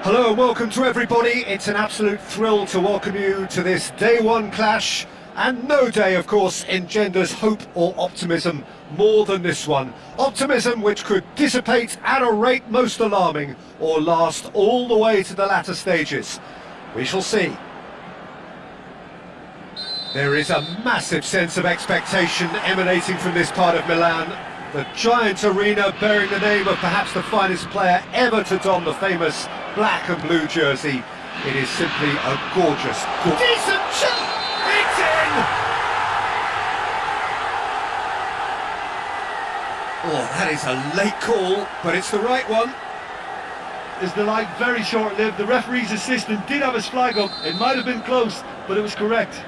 Hello and welcome to everybody. It's an absolute thrill to welcome you to this day one clash, and no day of course engenders hope or optimism more than this one. Optimism which could dissipate at a rate most alarming or last all the way to the latter stages. We shall see. There is a massive sense of expectation emanating from this part of Milan. The giant arena bearing the name of perhaps the finest player ever to don the famous black and blue jersey. It is simply a gorgeous, decent shot! It's in! Oh, that is a late call, but it's the right one. Is the light very short-lived? The referee's assistant did have his flag up. It might have been close, but it was correct.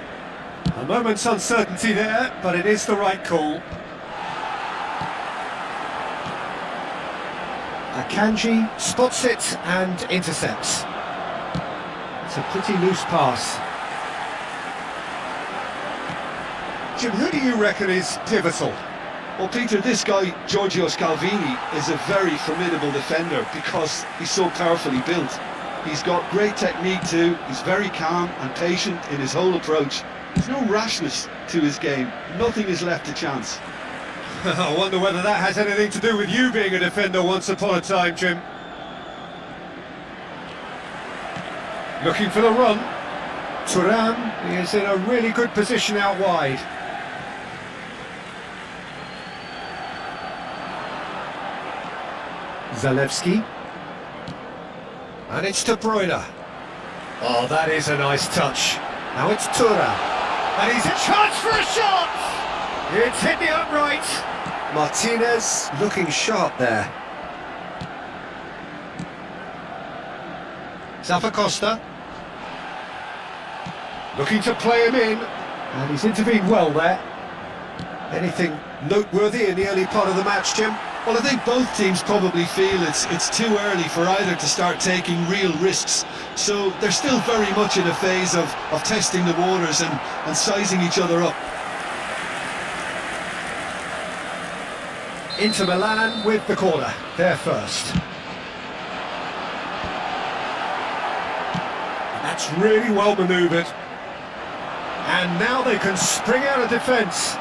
A moment's uncertainty there, but it is the right call. Akanji spots it and intercepts. It's a pretty loose pass. Jim, who do you reckon is pivotal? Well, Peter, this guy, Giorgio Scalvini, is a very formidable defender because he's so powerfully built. He's got great technique too, he's very calm and patient in his whole approach. There's no rashness to his game, nothing is left to chance. I wonder whether that has anything to do with you being a defender once upon a time, Jim. Looking for the run. Thuram is in a really good position out wide. Zalewski. And it's De Bruyne. Oh, that is a nice touch. Now it's Thuram. And he's a chance for a shot! It's hit the upright. Martinez looking sharp there. Zappacosta looking to play him in, and he's intervened well there. Anything noteworthy in the early part of the match, Jim? Well, I think both teams probably feel it's too early for either to start taking real risks. So they're still very much in a phase of testing the waters and sizing each other up. Inter Milan with the corner, they're first. That's really well manoeuvred. And now they can spring out of defence.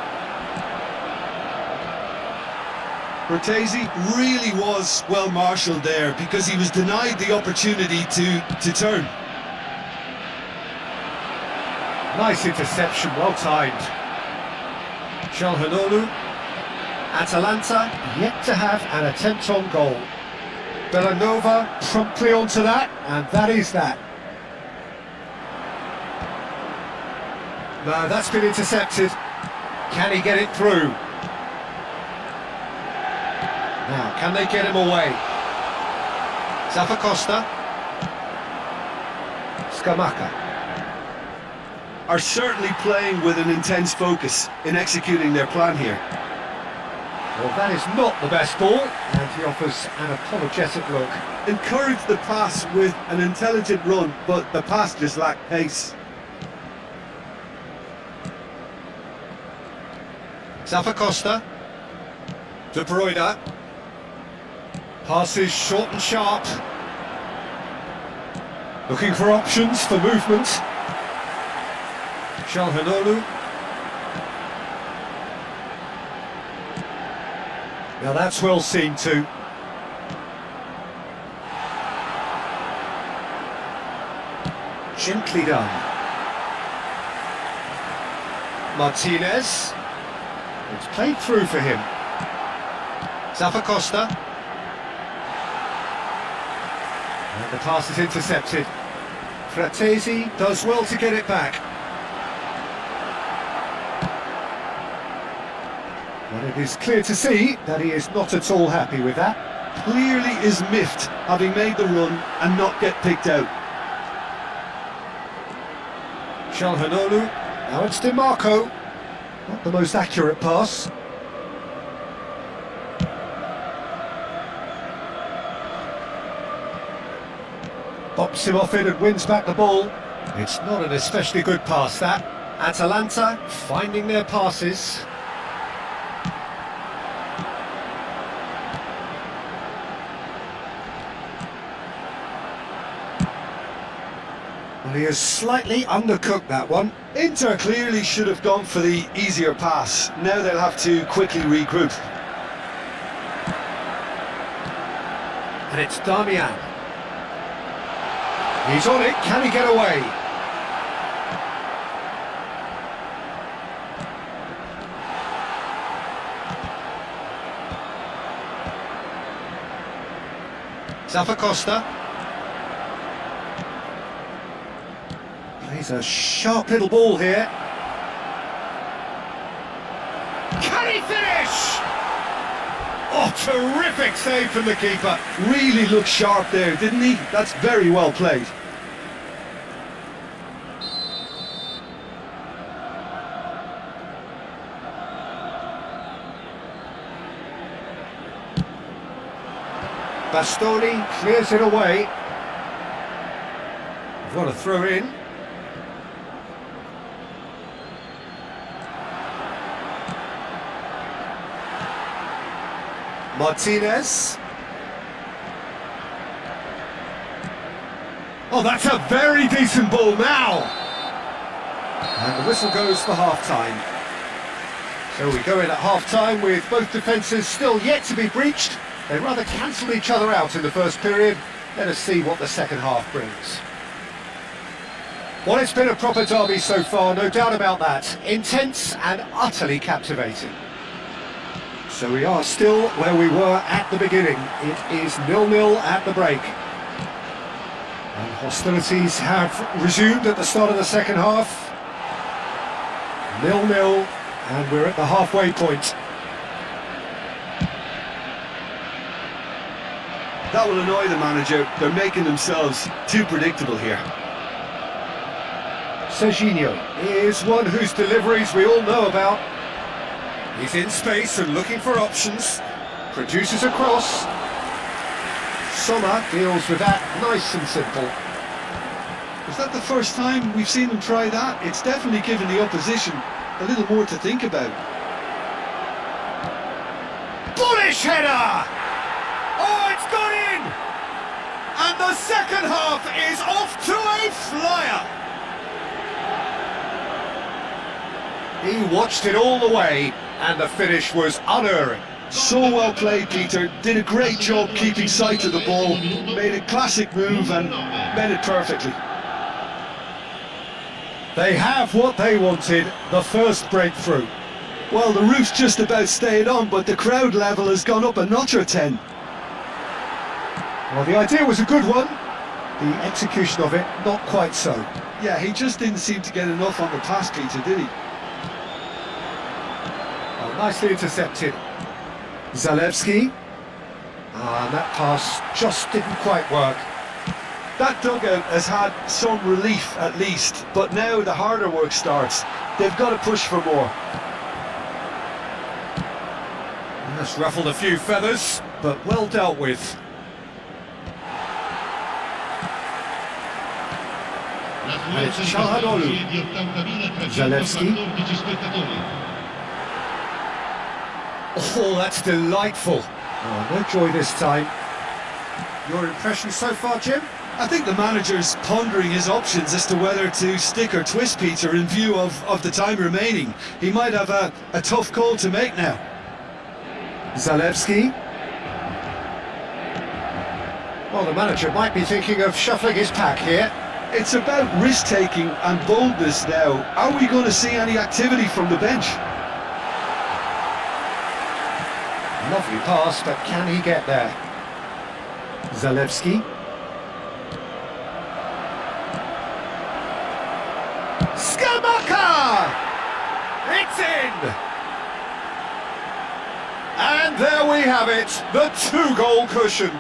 Cortese really was well marshalled there because he was denied the opportunity to turn. Nice interception, well timed. Calhanoglu. Atalanta yet to have an attempt on goal. Villanova promptly onto that, and that is that. No, that's been intercepted. Can he get it through? Now, can they get him away? Zappacosta. Scamacca. Are certainly playing with an intense focus in executing their plan here. Well, that is not the best ball, and he offers an apologetic look. Encourage the pass with an intelligent run, but the pass just lacked pace. Zappacosta. De Bruyne. Passes short and sharp. Looking for options for movement. Calhanoglu. Now that's well seen too. Gently done. Martinez. It's played through for him. Zappacosta. And the pass is intercepted. Fratesi does well to get it back. But it is clear to see that he is not at all happy with that. Clearly is miffed, having made the run and not get picked out. Calhanoglu, now it's DiMarco. Not the most accurate pass. Bops him off it and wins back the ball. It's not an especially good pass, that. Atalanta finding their passes. Well, he has slightly undercooked that one. Inter clearly should have gone for the easier pass. Now they'll have to quickly regroup. And it's Damian. He's on it, can he get away? Zappacosta. Plays a sharp little ball here. Can he finish? Oh, terrific save from the keeper. Really looked sharp there, didn't he? That's very well played. Bastoni clears it away. What a throw in. Martinez. Oh, that's a very decent ball now. And the whistle goes for half-time. So we go in at half-time with both defences still yet to be breached. They rather cancelled each other out in the first period. Let us see what the second half brings. Well, it's been a proper derby so far, no doubt about that. Intense and utterly captivating. So we are still where we were at the beginning. It is 0-0 at the break. And hostilities have resumed at the start of the second half. 0-0, and we're at the halfway point. That will annoy the manager. They're making themselves too predictable here. Serginho is one whose deliveries we all know about. He's in space and looking for options. Produces a cross. Sommer deals with that nice and simple. Is that the first time we've seen them try that? It's definitely given the opposition a little more to think about. Bullish header! Oh, it's gone in! And the second half is off to a flyer! He watched it all the way, and the finish was unerring. So well played, Peter. Did a great job keeping sight of the ball. Made a classic move and made it perfectly. They have what they wanted, the first breakthrough. Well, the roof's just about stayed on, but the crowd level has gone up a notch or 10. Well, the idea was a good one. The execution of it, not quite so. Yeah, he just didn't seem to get enough on the pass, Peter, did he? Well, nicely intercepted. Zalewski. And that pass just didn't quite work. That dugout has had some relief at least, but now the harder work starts. They've got to push for more. That's ruffled a few feathers, but well dealt with. And it's Çalhanoğlu. Zalewski. Oh, that's delightful. Oh, no joy this time. Your impression so far, Jim? I think the manager's pondering his options as to whether to stick or twist Peter in view of the time remaining. He might have a tough call to make now. Zalewski. Well, the manager might be thinking of shuffling his pack here. It's about risk-taking and boldness now. Are we going to see any activity from the bench? Lovely pass, but can he get there? Zalewski. Skamaka! It's in! And there we have it, the two-goal cushion.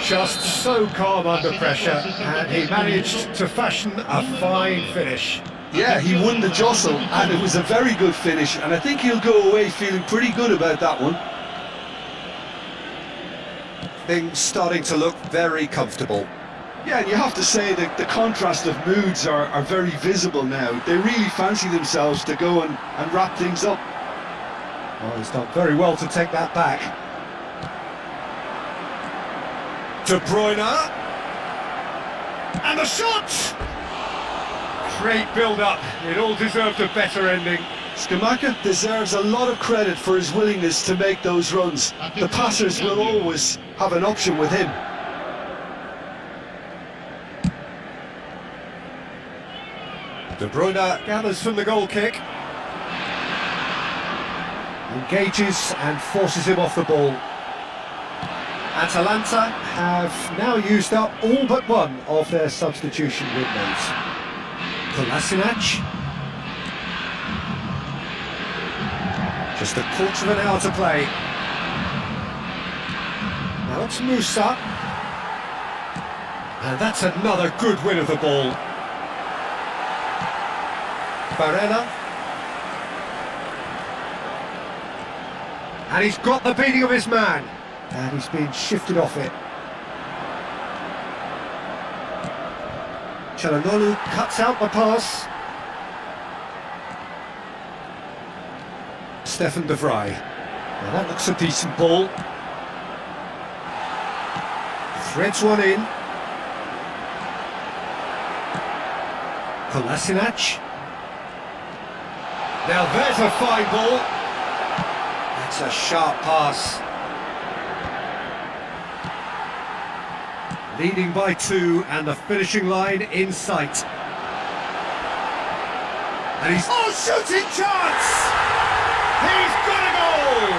Just so calm under pressure, and he managed to fashion a fine finish. Yeah, he won the jostle, and it was a very good finish, and I think he'll go away feeling pretty good about that one. Things starting to look very comfortable. Yeah, and you have to say that the contrast of moods are very visible now. They really fancy themselves to go and wrap things up. Oh, he's done very well to take that back. De Bruyne. And the shot! Great build-up. It all deserved a better ending. Scamacca deserves a lot of credit for his willingness to make those runs. The passers will always have an option with him. De Bruyne gathers from the goal kick. Engages and forces him off the ball. Atalanta have now used up all but one of their substitution windows. Kolasinac. Just a quarter of an hour to play. Now it's Musa. And that's another good win of the ball. Barella. And he's got the beating of his man. And he's been shifted off it. Çalhanoğlu cuts out the pass. Stefan de Vrij. Now that looks a decent ball. Threads one in. Kolasinac. Now there's a fine ball. That's a sharp pass. Leading by 2 and the finishing line in sight. And he's... Oh, shooting chance! He's got a goal!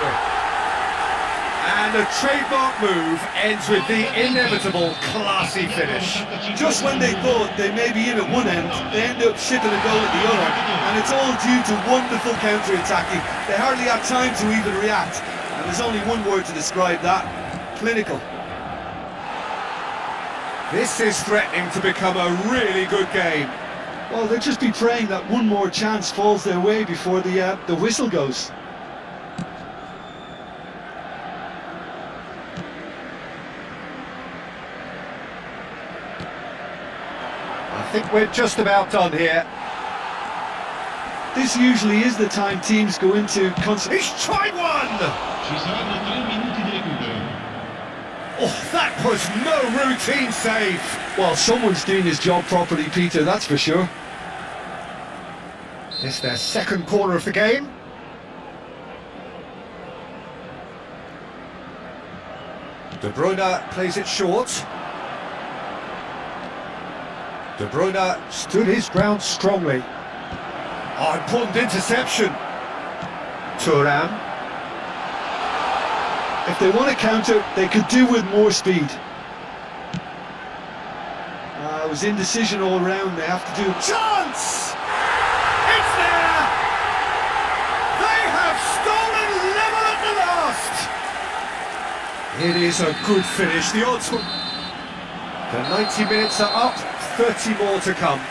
And the trademark move ends with the inevitable classy finish. Just when they thought they may be in at one end, they end up shipping a goal at the other. And it's all due to wonderful counter-attacking. They hardly have time to even react. And there's only one word to describe that: clinical. This is threatening to become a really good game. Well, they'll just be praying that one more chance falls their way before the whistle goes. I think we're just about done here. This usually is the time teams go into He's tried one! Ci saranno 3 minuti di recupero. Oh, that was no routine save. Well, someone's doing his job properly, Peter, that's for sure. It's their second corner of the game. De Bruyne plays it short. De Bruyne stood his ground strongly. Oh, important interception. Thuram. If they want to counter, they could do with more speed. It was indecision all round. They have to do... Chance! It's there! They have stolen level at the last! It is a good finish. The odds were... The 90 minutes are up, 30 more to come.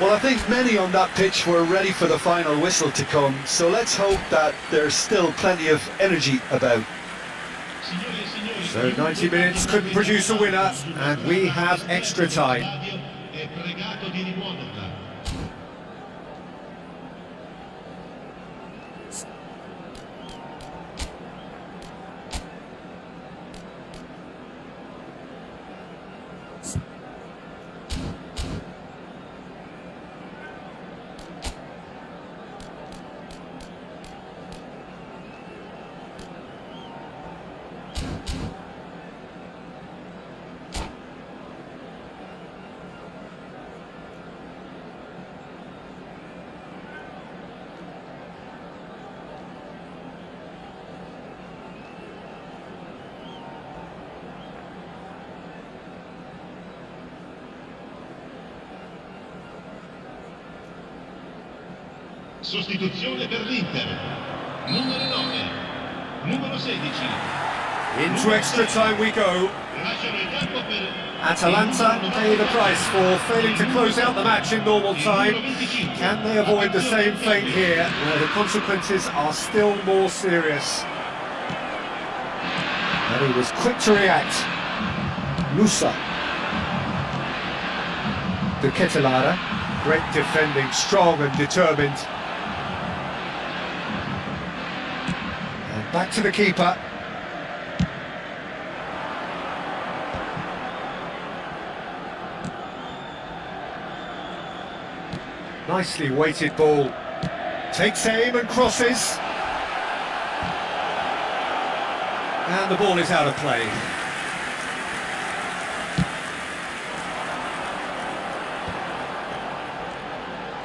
Well, I think many on that pitch were ready for the final whistle to come, so let's hope that there's still plenty of energy about. So 90 minutes couldn't produce a winner, and we have extra time. Radeon è pregato di rimuoverla. Sostituzione per l'Inter. Numero 9. Numero 16. Into extra time we go. Lasciano il campo per Atalanta pay the price for failing to close out the match in normal time. Can they avoid the same fate here? No, the consequences are still more serious. And he was quick to react. Musa. De Ketelaere. Great defending, strong and determined. And back to the keeper. Nicely weighted ball. Takes aim and crosses. And the ball is out of play.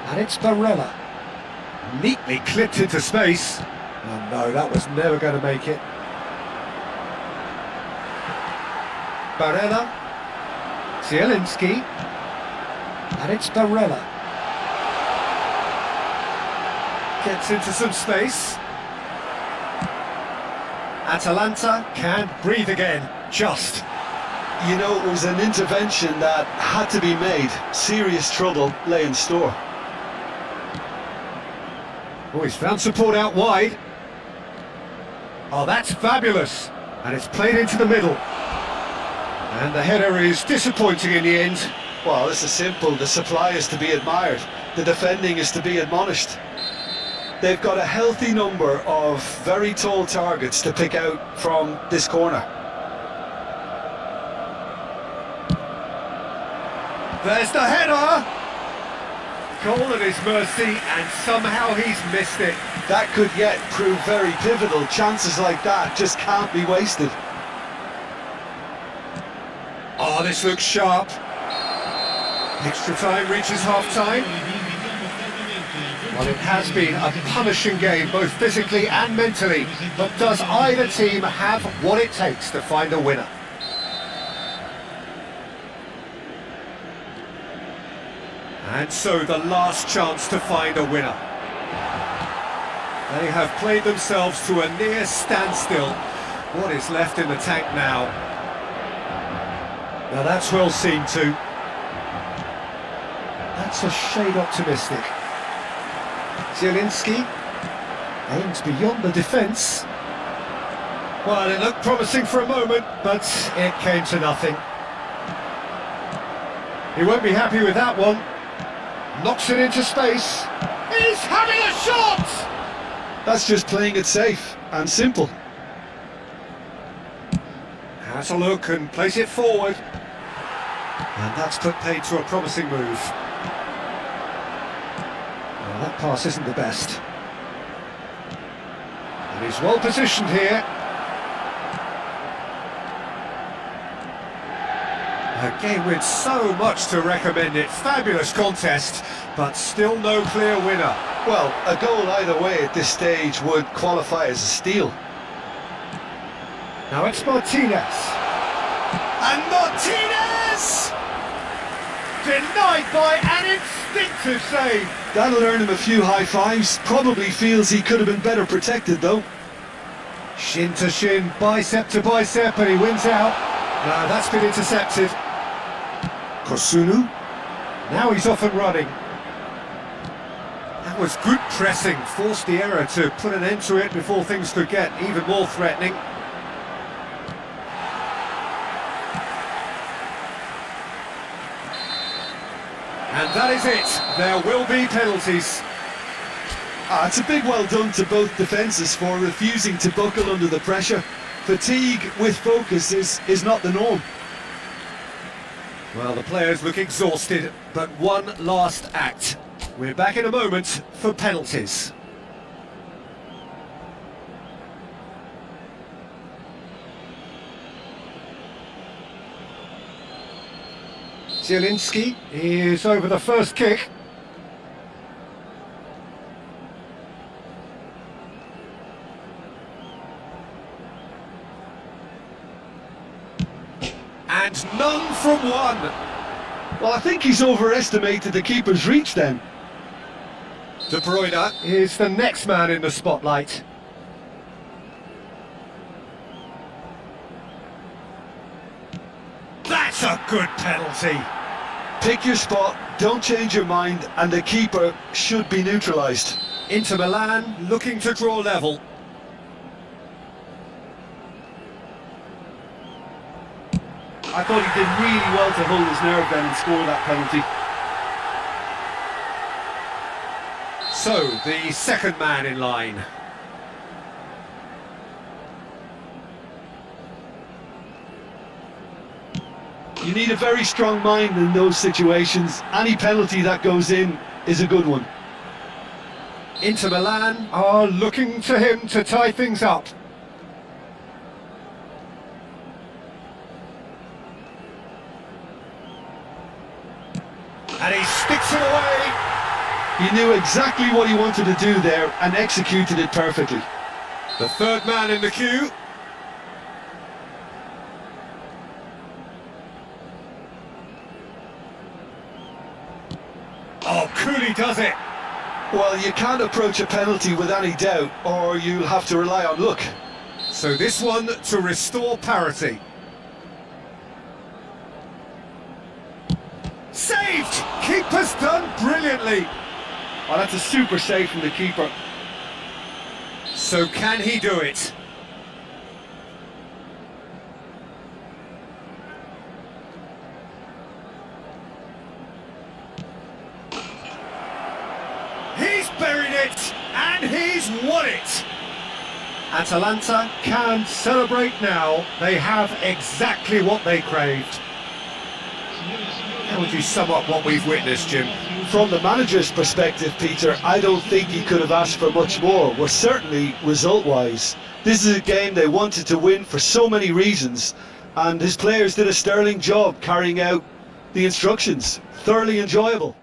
And it's Barella. Neatly clipped into space. Oh no, that was never going to make it. Barella. Zielinski. And it's Barella. Gets into some space. Atalanta can't breathe again, just. You know, it was an intervention that had to be made. Serious trouble lay in store. Oh, he's found support out wide. Oh, that's fabulous. And it's played into the middle. And the header is disappointing in the end. Well, this is simple. The supply is to be admired. The defending is to be admonished. They've got a healthy number of very tall targets to pick out from this corner. There's the header! Goal at his mercy, and somehow he's missed it. That could yet prove very pivotal. Chances like that just can't be wasted. Oh, this looks sharp. Extra time reaches half-time. Well, it has been a punishing game, both physically and mentally. But does either team have what it takes to find a winner? And so the last chance to find a winner. They have played themselves to a near standstill. What is left in the tank now? Now that's well seen too. That's a shade optimistic. Zielinski aims beyond the defence. Well, it looked promising for a moment, but it came to nothing. He won't be happy with that one. Knocks it into space. He's having a shot! That's just playing it safe and simple. Has a look and plays it forward. And that's put paid to a promising move. Well, that pass isn't the best. And he's well positioned here. A game with so much to recommend it. Fabulous contest, but still no clear winner. Well, a goal either way at this stage would qualify as a steal. Now it's Martinez. And Martinez! Denied by an instinctive save. That'll earn him a few high fives. Probably feels he could have been better protected though. Shin to shin, bicep to bicep, and he wins out. No, that's been intercepted. Kosunu. Now he's off and running. That was good pressing, forced the error to put an end to it before things could get even more threatening. And that is it. There will be penalties. It's a big well done to both defences for refusing to buckle under the pressure. Fatigue with focus is not the norm. Well, the players look exhausted, but one last act. We're back in a moment for penalties. Zielinski is over the first kick. And none from one. Well, I think he's overestimated the keeper's reach then. De Bruyne is the next man in the spotlight. That's a good penalty. Pick your spot, don't change your mind, and the keeper should be neutralised. Inter Milan looking to draw level. I thought he did really well to hold his nerve then and score that penalty. So, the second man in line. You need a very strong mind in those situations. Any penalty that goes in is a good one. Inter Milan are looking to him to tie things up. And he sticks it away. He knew exactly what he wanted to do there and executed it perfectly. The third man in the queue. Oh, Cooley does it. Well, you can't approach a penalty with any doubt, or you'll have to rely on luck. So this one to restore parity. Saved! Keeper's done brilliantly. Oh, that's a super save from the keeper. So can he do it? He's buried it, and he's won it! Atalanta can celebrate now. They have exactly what they craved. How would you sum up what we've witnessed, Jim? From the manager's perspective, Peter, I don't think he could have asked for much more. Well, certainly result-wise. This is a game they wanted to win for so many reasons, and his players did a sterling job carrying out the instructions. Thoroughly enjoyable.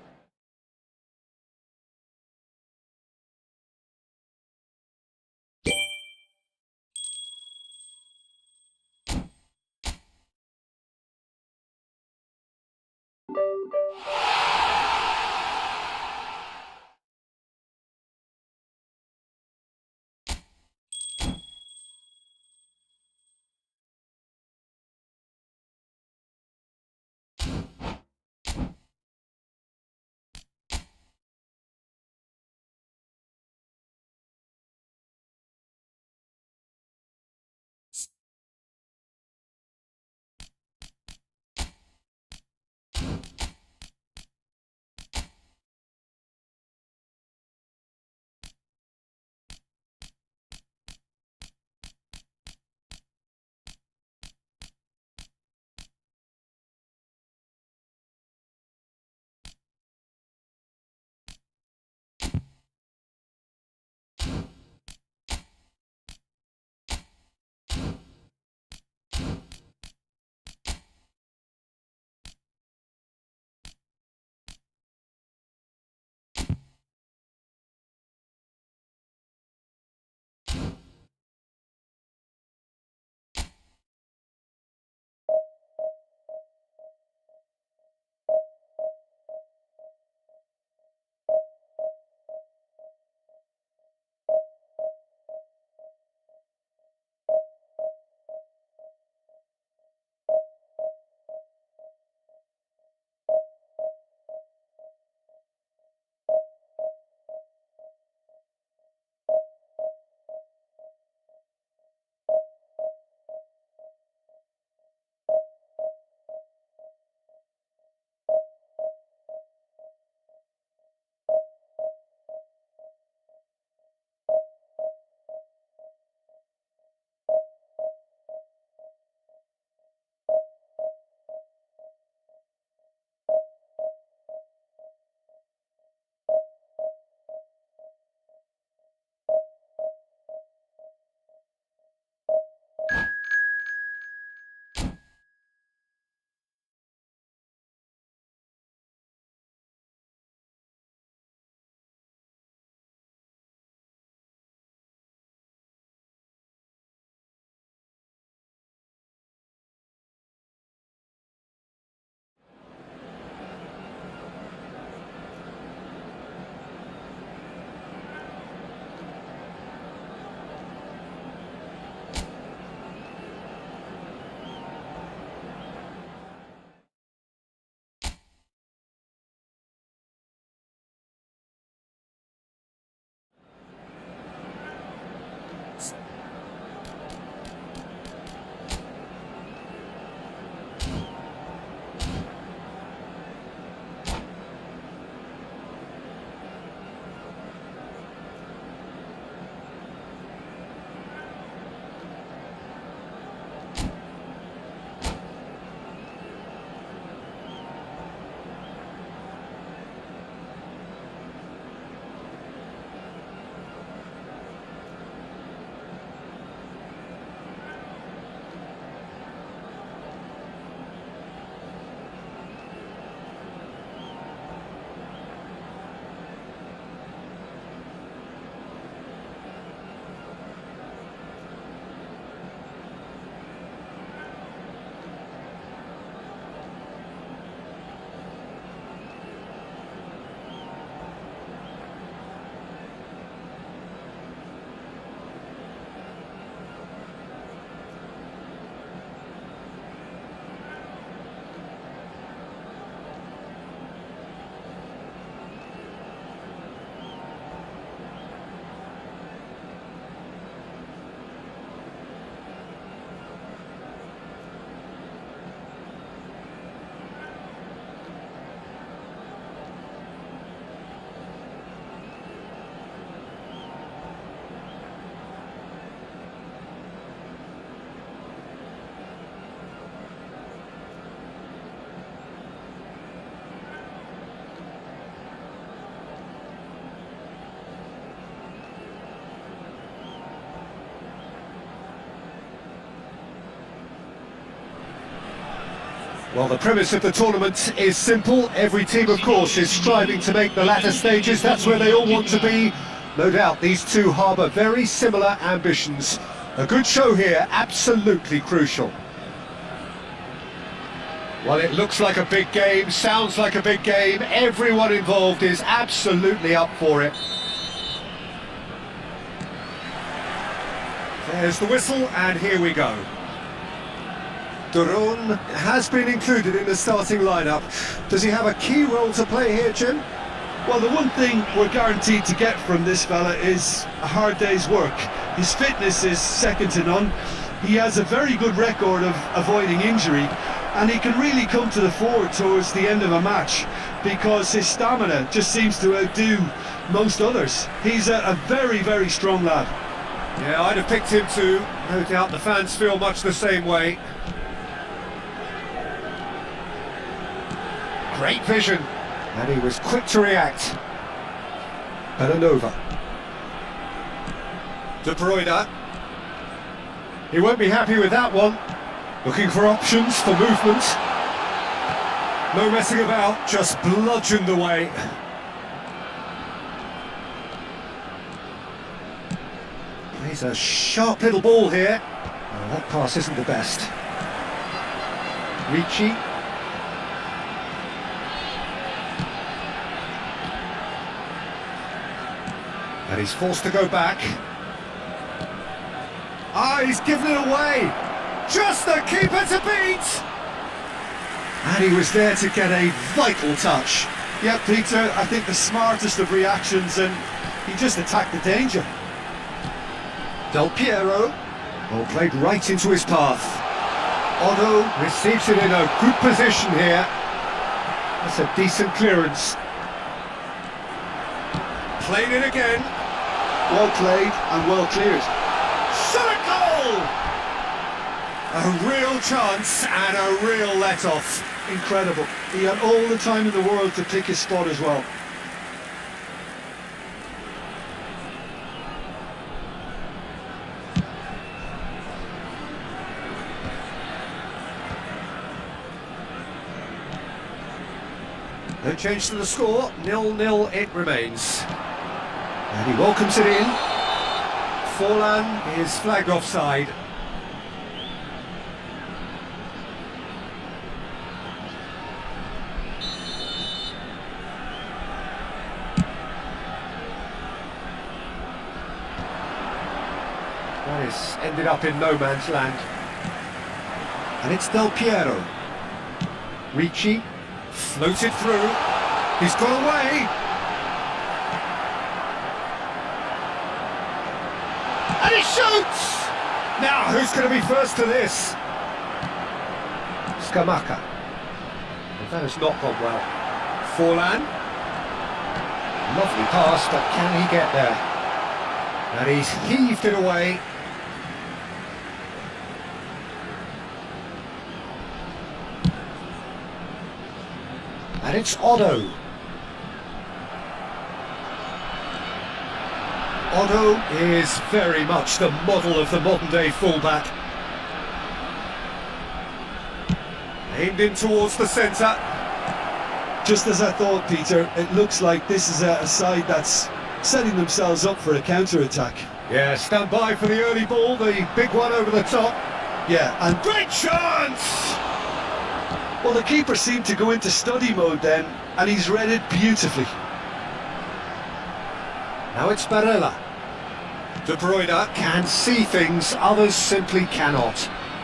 Well, the premise of the tournament is simple. Every team, of course, is striving to make the latter stages. That's where they all want to be. No doubt these two harbour very similar ambitions. A good show here, absolutely crucial. Well, it looks like a big game, sounds like a big game. Everyone involved is absolutely up for it. There's the whistle, and here we go. Duron has been included in the starting lineup. Does he have a key role to play here, Jim? Well, the one thing we're guaranteed to get from this fella is a hard day's work. His fitness is second to none. He has a very good record of avoiding injury, and he can really come to the fore towards the end of a match because his stamina just seems to outdo most others. He's a very, very strong lad. Yeah, I'd have picked him too. No doubt the fans feel much the same way. Great vision, and he was quick to react. Belanova. De Bruyne. He won't be happy with that one. Looking for options for movement. No messing about, just bludgeoned away. Plays a sharp little ball here. Oh, that pass isn't the best. Ricci. And he's forced to go back. Ah, he's given it away! Just the keeper to beat! And he was there to get a vital touch. Yeah, Peter, I think the smartest of reactions, and he just attacked the danger. Del Piero, well, played right into his path. Otto receives it in a good position here. That's a decent clearance. Played it again. Well played and well cleared. Shot a goal! A real chance and a real let-off. Incredible. He had all the time in the world to pick his spot as well. No change to the score, 0-0 it remains. And he welcomes it in. Forlan is flagged offside. That is ended up in no man's land. And it's Del Piero. Ricci. Floated through, he's got away, and he shoots! Now who's going to be first to this? Scamacca. Well, that has not gone well. Forlan. Lovely pass, but can he get there? And he's heaved it away. And it's Otto. Otto is very much the model of the modern-day fullback. Aimed in towards the centre. Just as I thought, Peter, it looks like this is a side that's setting themselves up for a counter-attack. Yeah, stand by for the early ball, the big one over the top. Yeah, and Great chance! well, the keeper seemed to go into study mode then, and he's read it beautifully. Now it's Barella. De Bruyne can see things others simply cannot.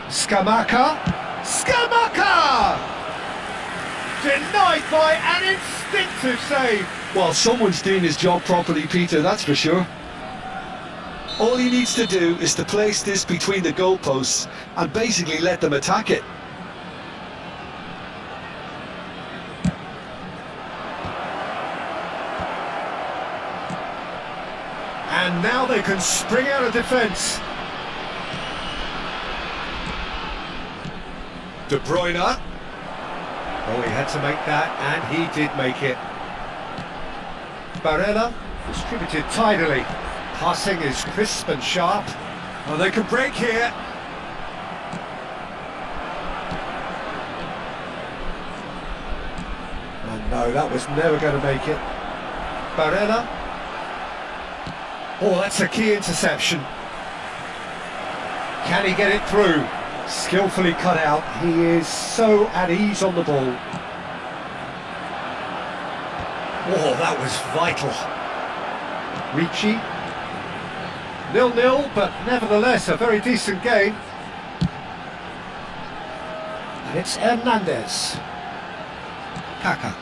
Scamacca. Scamacca! Denied by an instinctive save. Well, someone's doing his job properly, Peter, that's for sure. All he needs to do is to place this between the goalposts and basically let them attack it. And now they can spring out of defence. De Bruyne. Oh, he had to make that, and he did make it. Barella distributed tidily. Passing is crisp and sharp. Oh, they can break here. No, that was never going to make it. Barella. Oh, that's a key interception. Can he get it through? Skillfully cut out. He is so at ease on the ball. Oh, that was vital. Ricci. 0-0, but nevertheless a very decent game. And it's Hernandez. Kaka.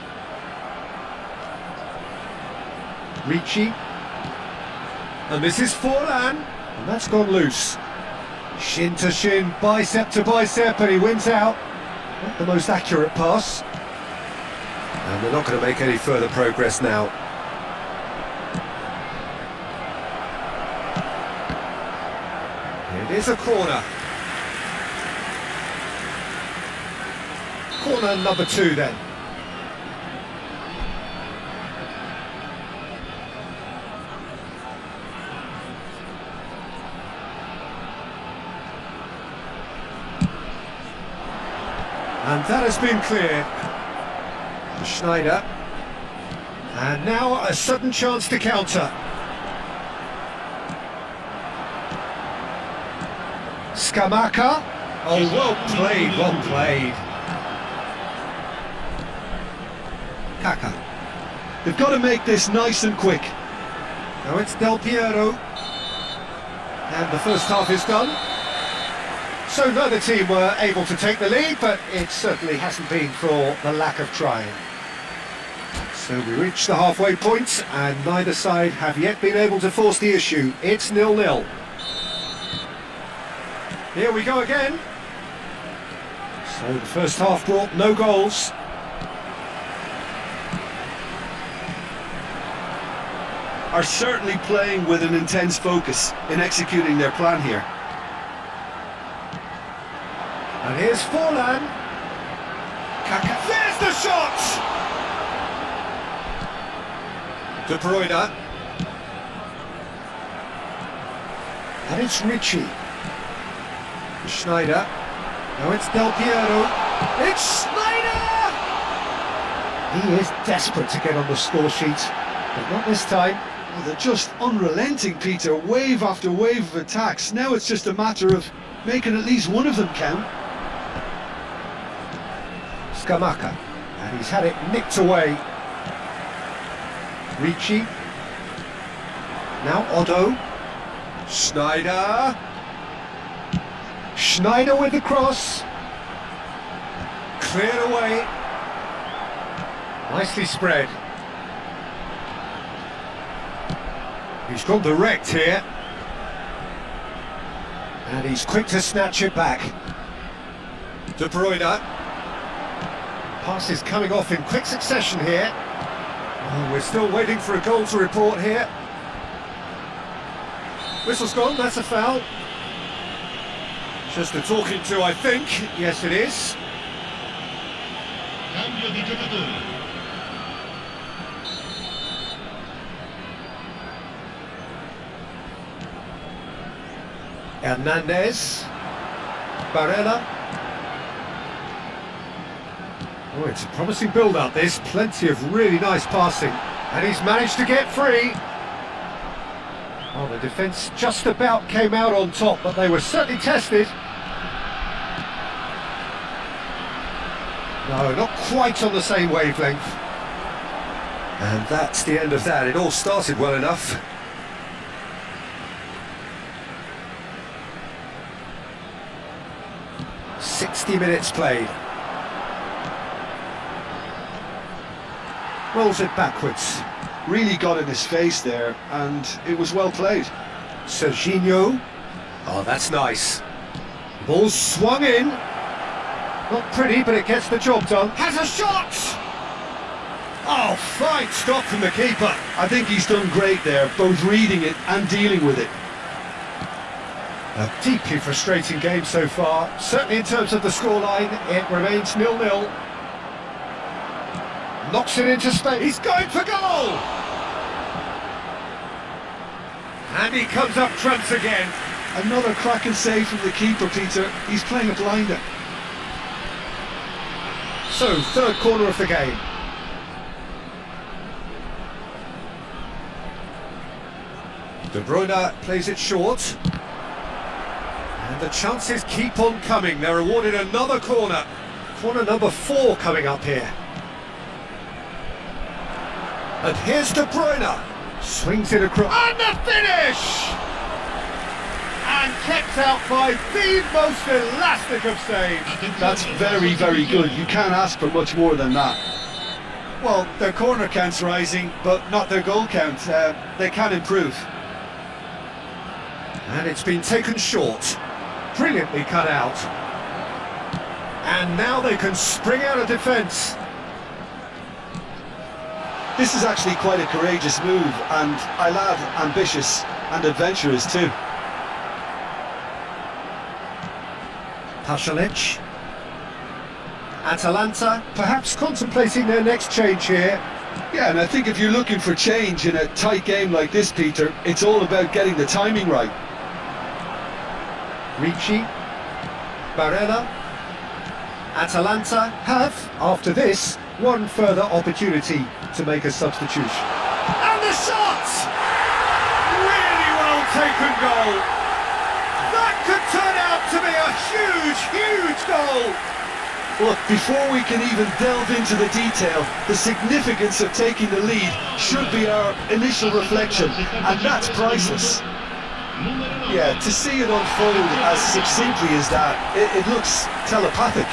Ricci. And this is Forlan. And that's gone loose. Shin to shin, bicep to bicep, and he wins out. Not the most accurate pass. And they're not going to make any further progress now. It is a corner. Corner number 2 then. And that has been cleared. Schneider. And now a sudden chance to counter. Scamacca. Oh, well played, well played. Kaka. They've got to make this nice and quick. Now it's Del Piero. And the first half is done. So neither team were able to take the lead, but it certainly hasn't been for the lack of trying. So we reach the halfway point, and neither side have yet been able to force the issue. It's 0-0. Here we go again. So the first half brought no goals. Are certainly playing with an intense focus in executing their plan here. And here's Forlan. Kaka. There's the shot! De Bruyne. And it's Ricci. Schneider. Now it's Del Piero. It's Schneider! He is desperate to get on the score sheet, but not this time. Well, they're just unrelenting, Peter. Wave after wave of attacks. Now it's just a matter of making at least one of them count. Scamacca, and he's had it nicked away. Ricci. Now Otto. Schneider. Schneider with the cross. Cleared away. Nicely spread. He's gone direct here. And he's quick to snatch it back. De Bruyne. Pass is coming off in quick succession here. Oh, we're still waiting for a goal to report here. Whistle's gone, that's a foul. Just a talking to, I think. Yes, it is. Cambio di giocatore. Hernandez. Barella. Oh, it's a promising build-up, this. Plenty of really nice passing. And he's managed to get free. Oh, the defence just about came out on top, but they were certainly tested. No, not quite on the same wavelength. And that's the end of that. It all started well enough. "60 minutes played." Rolls it backwards. Really got in his face there, and it was well played. Serginho. Oh, that's nice. Ball swung in. Not pretty, but it gets the job done. Has a shot! Oh, fine stop from the keeper. I think he's done great there, both reading it and dealing with it. A deeply frustrating game so far. Certainly in terms of the scoreline, it remains 0-0. Knocks it into space. He's going for goal! And he comes up trumps again. Another cracking save from the keeper, Peter. He's playing a blinder. So, third corner of the game. De Bruyne plays it short. And the chances keep on coming. They're awarded another corner. Corner number 4 coming up here. And here's De Bruyne. Swings it across. And the finish! And kept out by the most elastic of saves. That's very, very good. You can't ask for much more than that. Well, their corner count's rising, but not their goal count. They can improve. And it's been taken short. Brilliantly cut out. And now they can spring out of defence. This is actually quite a courageous move, and I'll add ambitious and adventurous too. Pasalic. Atalanta perhaps contemplating their next change here. Yeah, and I think if you're looking for change in a tight game like this, Peter, it's all about getting the timing right. Ricci, Barella. Atalanta have, after this, one further opportunity to make a substitution. And the shot! Really well taken goal. That could turn out to be a huge, huge goal. Look, before we can even delve into the detail, the significance of taking the lead should be our initial reflection, and that's priceless. Yeah, to see it unfold as succinctly as that, it looks telepathic.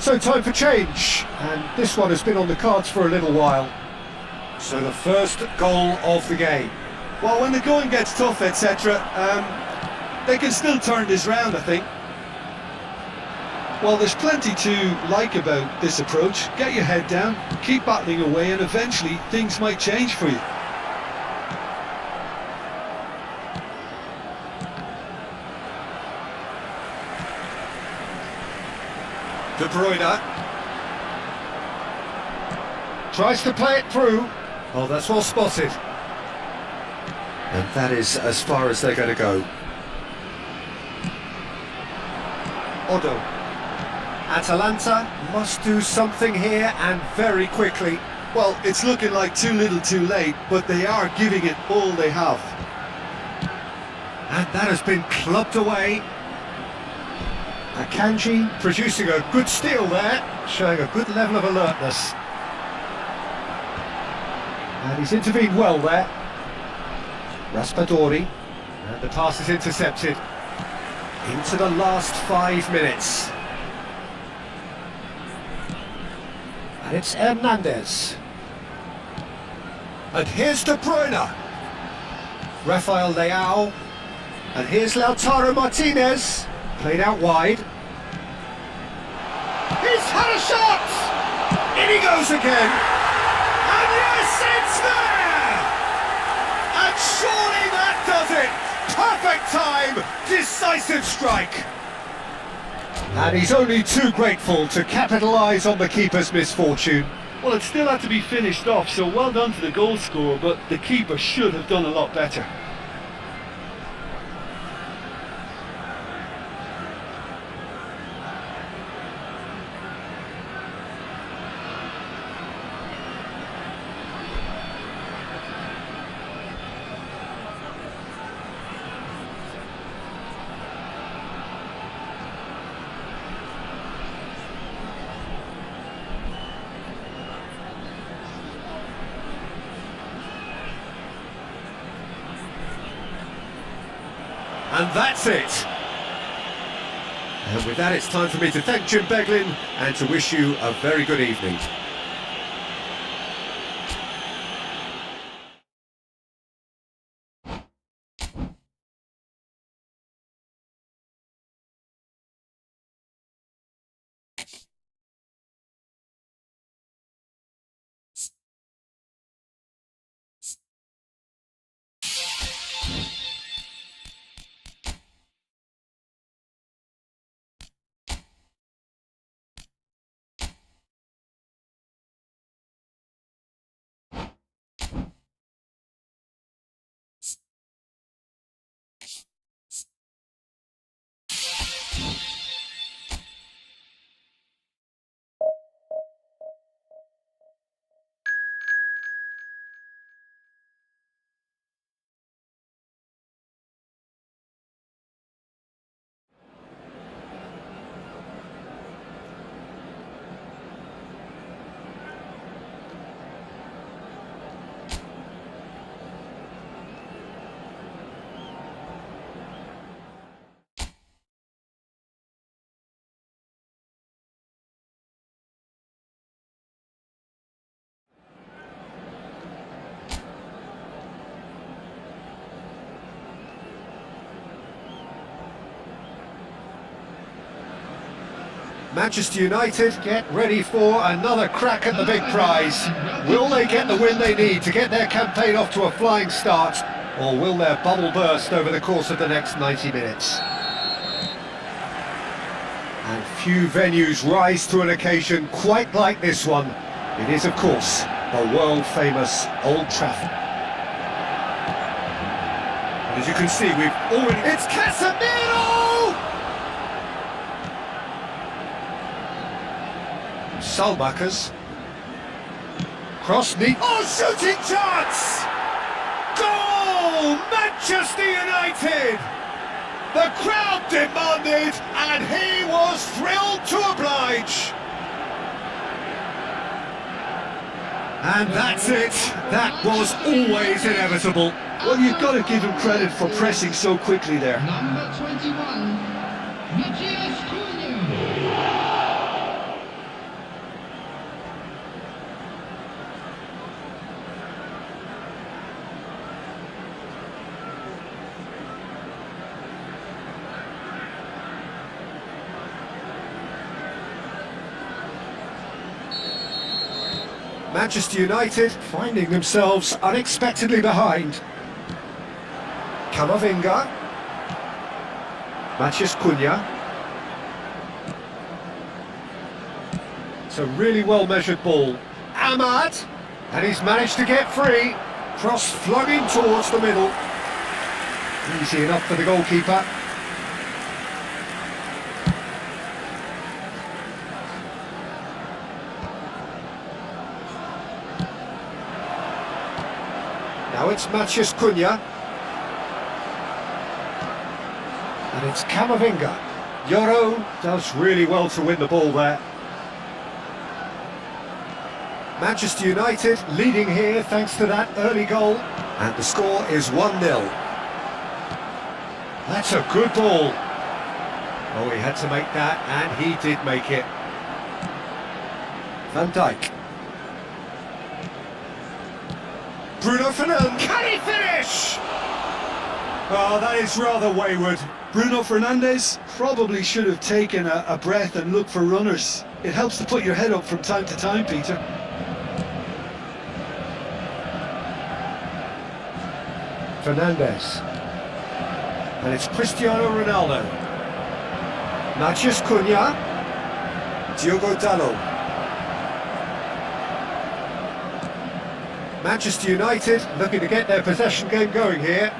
So time for change, and this one has been on the cards for a little while. So the first goal of the game. Well, when the going gets tough, etc., they can still turn this round, I think. Well, there's plenty to like about this approach. Get your head down, keep battling away, and eventually things might change for you. De Bruyne tries to play it through. Oh, that's well spotted. And that is as far as they're going to go. Odo. Atalanta must do something here, and very quickly. Well, it's looking like too little too late, but they are giving it all they have. And that has been clubbed away. Akanji producing a good steal there, showing a good level of alertness. And he's intervened well there. Raspadori, and the pass is intercepted. Into the last 5 minutes. And it's Hernandez. And here's De Bruyne. Rafael Leao. And here's Lautaro Martinez. Played out wide. He's had a shot! In he goes again. And yes, it's there! And surely that does it! Perfect time! Decisive strike! And he's only too grateful to capitalise on the keeper's misfortune. Well, it still had to be finished off, so well done to the goal scorer, but the keeper should have done a lot better. And that's it. And with that, it's time for me to thank Jim Beglin and to wish you a very good evening. Manchester United get ready for another crack at the big prize. Will they get the win they need to get their campaign off to a flying start, or will their bubble burst over the course of the next 90 minutes? And few venues rise to an occasion quite like this one. It is, of course, the world-famous Old Trafford. And as you can see, we've already... It's Casemiro! Salmakers. Cross knee. Oh, shooting chance! Goal! Manchester United! The crowd demanded, and he was thrilled to oblige. And that's it. That was always inevitable. Well, you've got to give him credit for pressing so quickly there. Number 21, Matthias Cunha. Manchester United finding themselves unexpectedly behind. Camavinga. Matthias Cunha. It's a really well-measured ball. Ahmad. And he's managed to get free. Cross flung in towards the middle. Easy enough for the goalkeeper. Now it's Matthias Cunha. And it's Camavinga. Yoro does really well to win the ball there. Manchester United leading here thanks to that early goal. And the score is 1-0. That's a good ball. Oh, he had to make that, and he did make it. Van Dijk. Bruno Fernandes, can he finish? Oh, that is rather wayward. Bruno Fernandes probably should have taken a breath and looked for runners. It helps to put your head up from time to time, Peter. Fernandes. And it's Cristiano Ronaldo. Matthias Cunha. Diogo Dalot. Manchester United looking to get their possession game going here.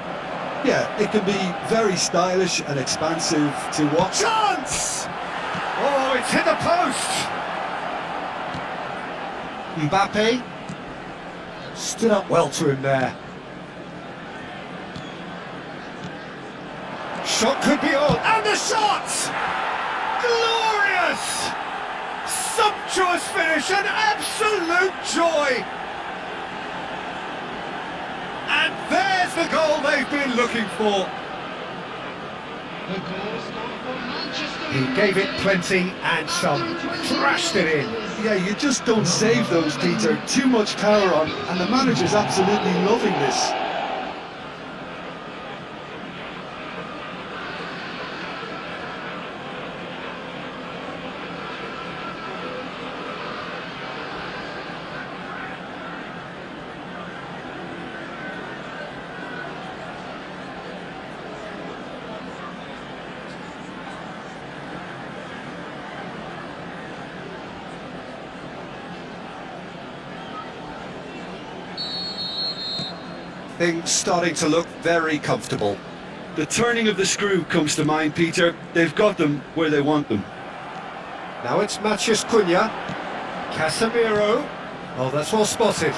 Yeah, it can be very stylish and expansive to watch. Chance! Oh, it's hit the post! Mbappe stood up well to him there. Shot could be on, and the shot! Glorious! Sumptuous finish, an absolute joy! And there's the goal they've been looking for. The goal scored for Manchester He gave it United. plenty and some, thrashed it in. Yeah, you just don't save those, Peter. Too much power on, and the manager's absolutely loving this. Things starting to look very comfortable. The turning of the screw comes to mind, Peter. They've got them where they want them. Now it's Matheus Cunha. Casemiro. Oh, that's well spotted.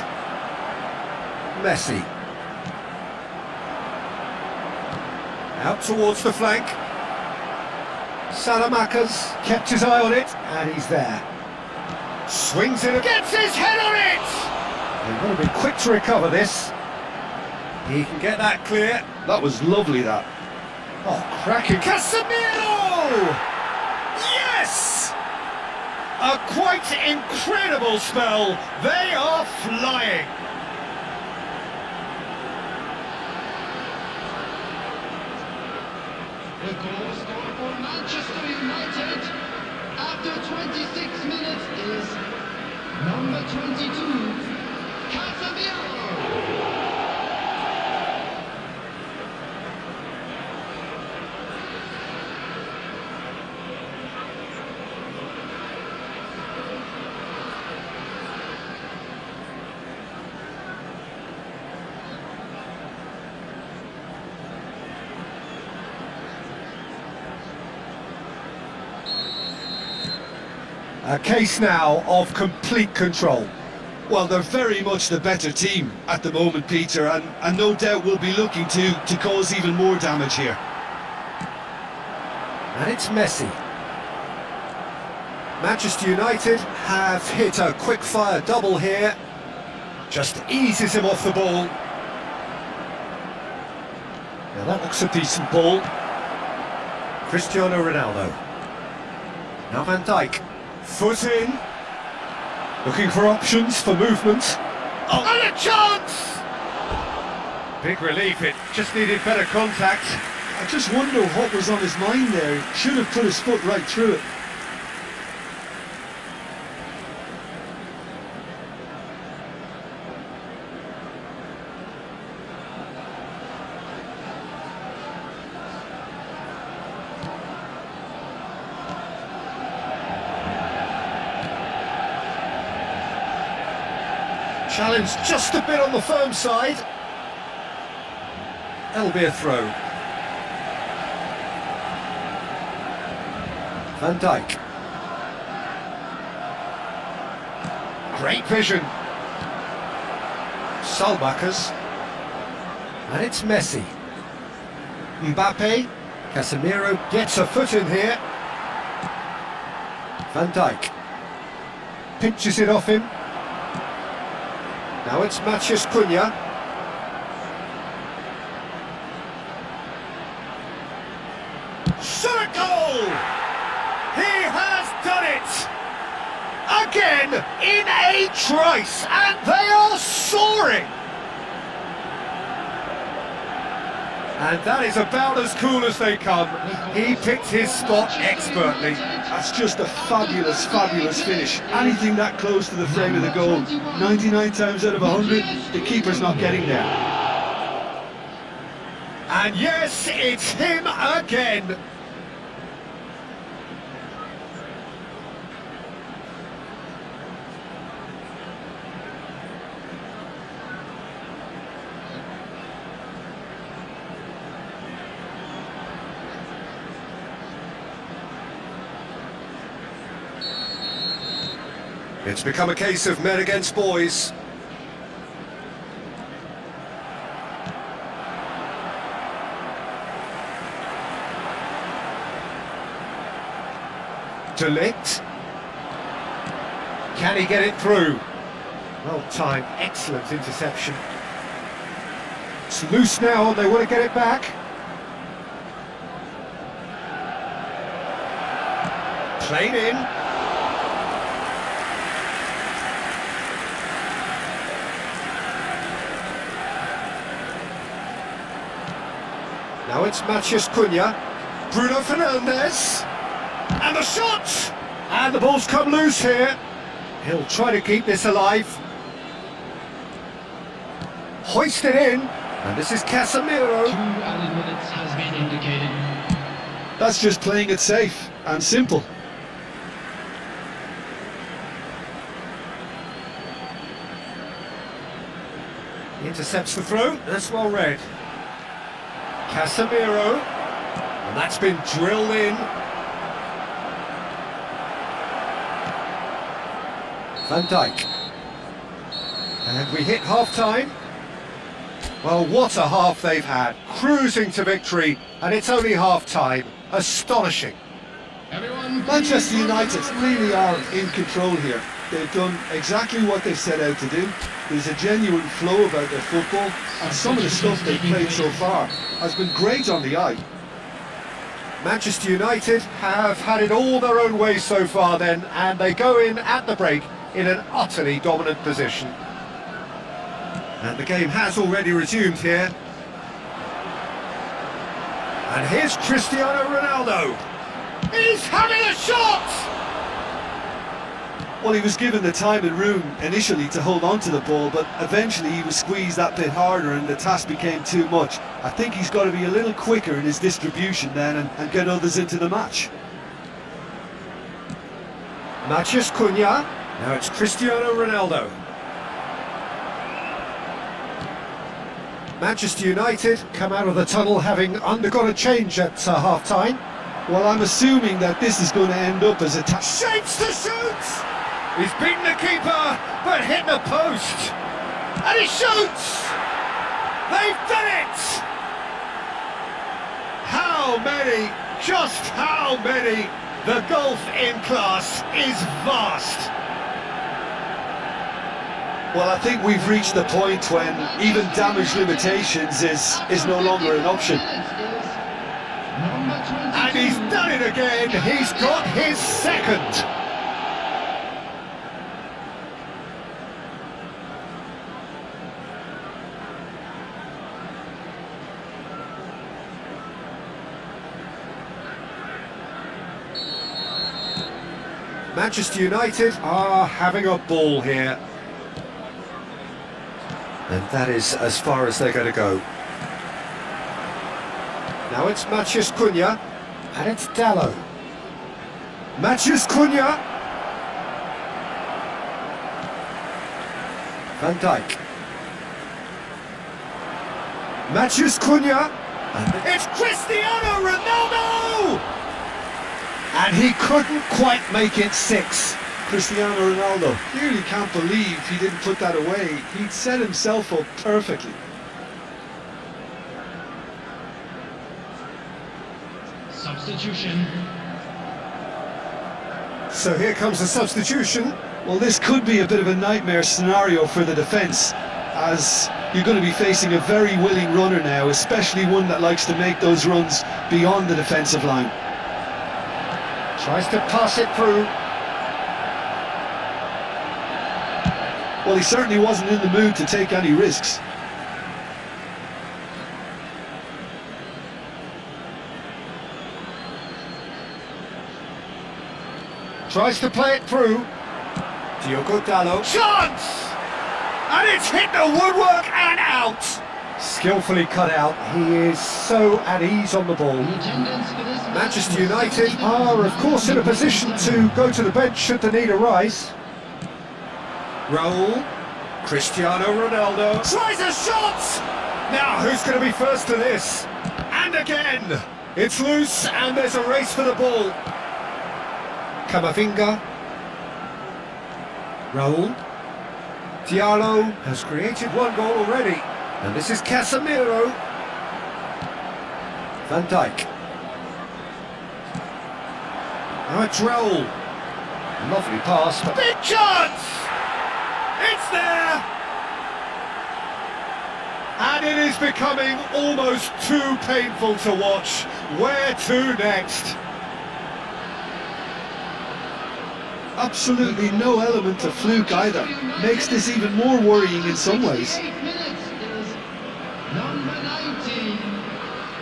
Messi. Out towards the flank. Salamakas kept his eye on it, and he's there. Swings it, gets his head on it! They've got to be quick to recover this. He can get that clear. That was lovely, that. Oh, cracking. Casemiro! Yes! A quite incredible spell. They are flying. The goal scored for Manchester United after 26 minutes is number 22, Casemiro. A case now of complete control. Well, they're very much the better team at the moment, Peter, and no doubt will be looking to cause even more damage here. And it's Messi. Manchester United have hit a quick-fire double here. Just eases him off the ball. Now that looks a decent ball. Cristiano Ronaldo. Now Van Dijk. Foot in. Looking for options for movement. Oh, and a chance! Big relief, it just needed better contact. I just wonder what was on his mind there. He should have put his foot right through it. Challenge just a bit on the firm side. That'll be a throw. Van Dijk. Great vision. Salmakas. And it's Messi. Mbappe. Casemiro gets a foot in here. Van Dijk. Pinches it off him. Now it's Matheus Cunha. Shot a goal! He has done it! Again, in a trice, and they are soaring! And that is about as cool as they come. He picked his spot expertly. That's just a fabulous, fabulous finish. Anything that close to the frame of the goal, 99 times out of 100, the keeper's not getting there. And yes, it's him again. It's become a case of men against boys. Delict. Can he get it through? Well timed, excellent interception. It's loose now and they want to get it back. Played in. Now it's Matheus Cunha. Bruno Fernandes. And the shot! And the ball's come loose here. He'll try to keep this alive. Hoisted in. And this is Casemiro. 2 added minutes has been indicated. That's just playing it safe and simple. He intercepts the throw. That's well read. Casemiro. And that's been drilled in. Van Dijk. And we hit half-time. Well, what a half they've had. Cruising to victory, and it's only half-time. Astonishing. Everyone, Manchester United really are in control here. They've done exactly what they set out to do. There's a genuine flow about their football, and some of the stuff they've played so far has been great on the eye. Manchester United have had it all their own way so far then, and they go in at the break in an utterly dominant position. And the game has already resumed here. And here's Cristiano Ronaldo. He's having a shot! Well, he was given the time and room initially to hold on to the ball, but eventually he was squeezed that bit harder and the task became too much. I think he's got to be a little quicker in his distribution then and get others into the match. Matheus Cunha. Now it's Cristiano Ronaldo. Manchester United come out of the tunnel having undergone a change at half-time. Well, I'm assuming that this is going to end up as a Shapes to shoot! He's beaten the keeper, but hit the post. And he shoots! They've done it! How many? Just how many? The gulf in class is vast. Well, I think we've reached the point when even damage limitations is no longer an option. And he's done it again. He's got his second. Manchester United are having a ball here. And that is as far as they're going to go. Now it's Matheus Cunha, and it's Dalot. Matheus Cunha. Van Dijk. Matheus Cunha. And it's Cristiano Ronaldo! And he couldn't quite make it 6. Cristiano Ronaldo really can't believe he didn't put that away. He'd set himself up perfectly. substitution. So here comes the substitution. Well, this could be a bit of a nightmare scenario for the defence, as you're going to be facing a very willing runner now, especially one that likes to make those runs beyond the defensive line. Tries to pass it through. Well, he certainly wasn't in the mood to take any risks. Tries to play it through. Diogo Dalot. Chance! And it's hit the woodwork and out. Skillfully cut out. He is so at ease on the ball. Manchester United are, of course, in a position to go to the bench should the need arise. Raul. Cristiano Ronaldo. Tries a shot! Now, who's going to be first to this? And again! It's loose and there's a race for the ball. Camavinga. Raul. Diallo has created one goal already. And this is Casemiro. Van Dijk. Now it's Raul. Lovely pass. Big chance! It's there! And it is becoming almost too painful to watch. Where to next? absolutely no element of fluke either. Makes this even more worrying in some ways. Number 19,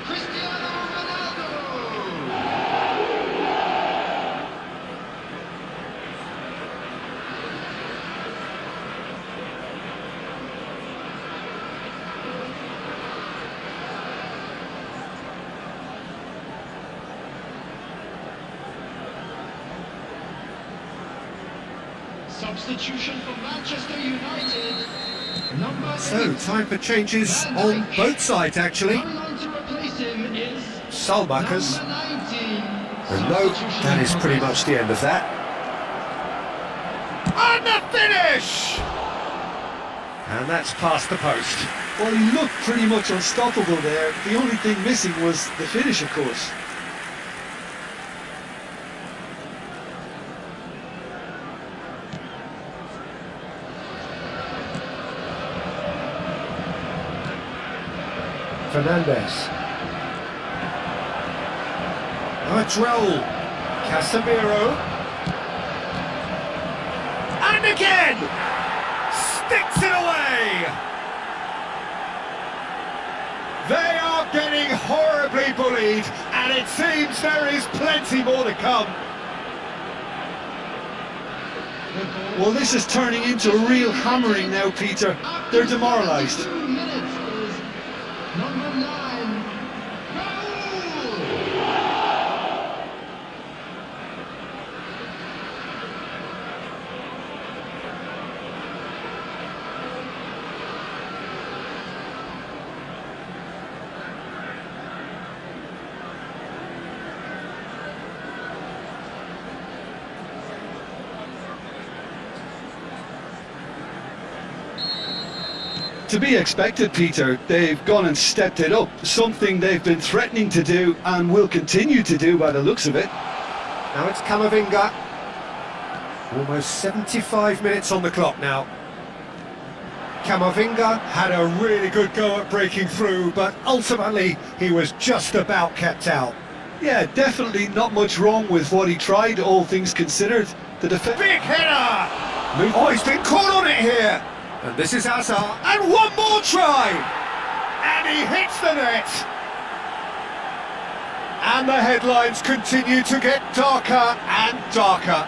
Cristiano Ronaldo. Substitution for Manchester United. Number So, 8. time for changes on both sides, actually. Coming on to replace him is Salmakers. number 19. And no, that is pretty much the end of that. And the finish! And that's past the post. Well, he looked pretty much unstoppable there. The only thing missing was the finish, of course. Fernandez. Artrell. Casemiro. And again! Sticks it away! They are getting horribly bullied, and it seems there is plenty more to come. Well, this is turning into a real hammering now, Peter. They're demoralised. 2 minutes is number 9, Raul. To be expected, Peter. They've gone and stepped it up, something they've been threatening to do and will continue to do by the looks of it. Now it's Camavinga. Almost 75 minutes on the clock now. Camavinga had a really good go at breaking through, but ultimately he was just about kept out. Yeah, definitely not much wrong with what he tried, all things considered. The defense. Big header! Oh, he's been caught on it here! And this is Hazard, and one more try! And he hits the net! And the headlines continue to get darker and darker.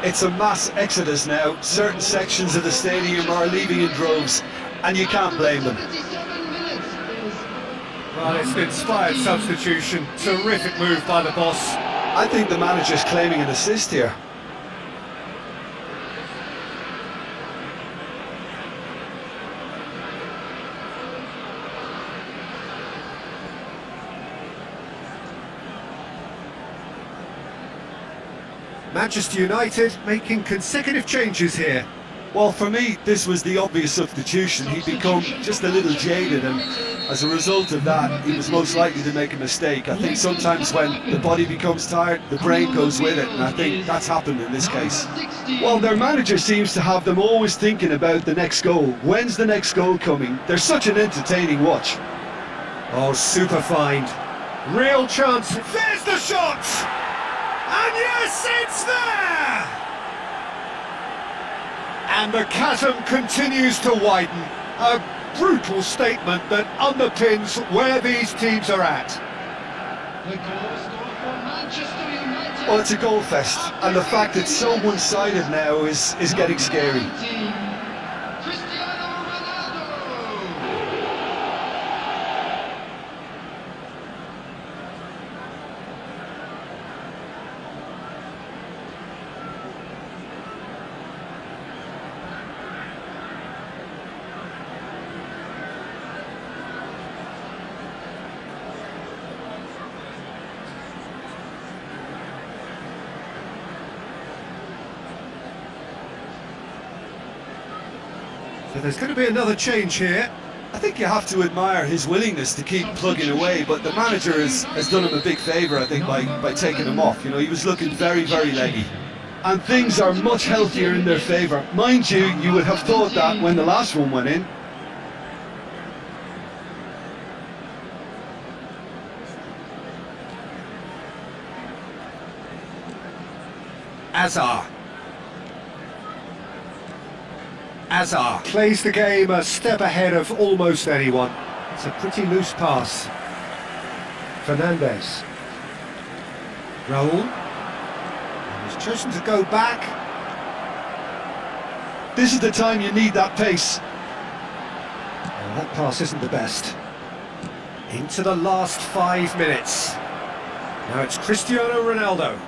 It's a mass exodus now. Certain sections of the stadium are leaving in droves, and you can't blame them. 37 minutes is Well, it's an inspired substitution. Terrific move by the boss. I think the manager's claiming an assist here. Manchester United making consecutive changes here. Well, for me, this was the obvious substitution. He'd become just a little jaded, and as a result of that, he was most likely to make a mistake. I think sometimes when the body becomes tired, the brain goes with it, and I think that's happened in this case. Well, their manager seems to have them always thinking about the next goal. When's the next goal coming? They're such an entertaining watch. Oh, super find. Real chance. There's the shot! And yes, it's there! And the chasm continues to widen. A brutal statement that underpins where these teams are at. the goal scored for Manchester United. Well, it's a goal fest, and the fact it's so one-sided now is getting scary. 19, Cristiano Ronaldo. So there's going to be another change here. I think you have to admire his willingness to keep plugging away, but the manager has done him a big favour, I think, by taking him off. You know, he was looking very, very leggy. And things are much healthier in their favour. Mind you, you would have thought that when the last one went in. Azar. Azar plays the game a step ahead of almost anyone. It's a pretty loose pass. Fernandez. Raul. And he's chosen to go back. This is the time you need that pace. Well, that pass isn't the best. Into the last 5 minutes. Now it's Cristiano Ronaldo.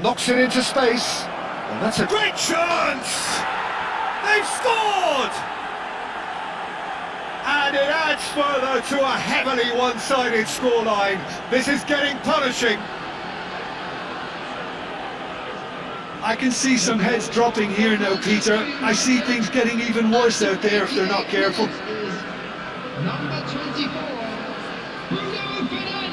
Knocks it into space. And that's a great chance! They've scored! And it adds further to a heavily one-sided scoreline. This is getting punishing. I can see some heads dropping here now, Peter. I see things getting even worse out there if they're not careful. Number 24, Bruno Fernandes.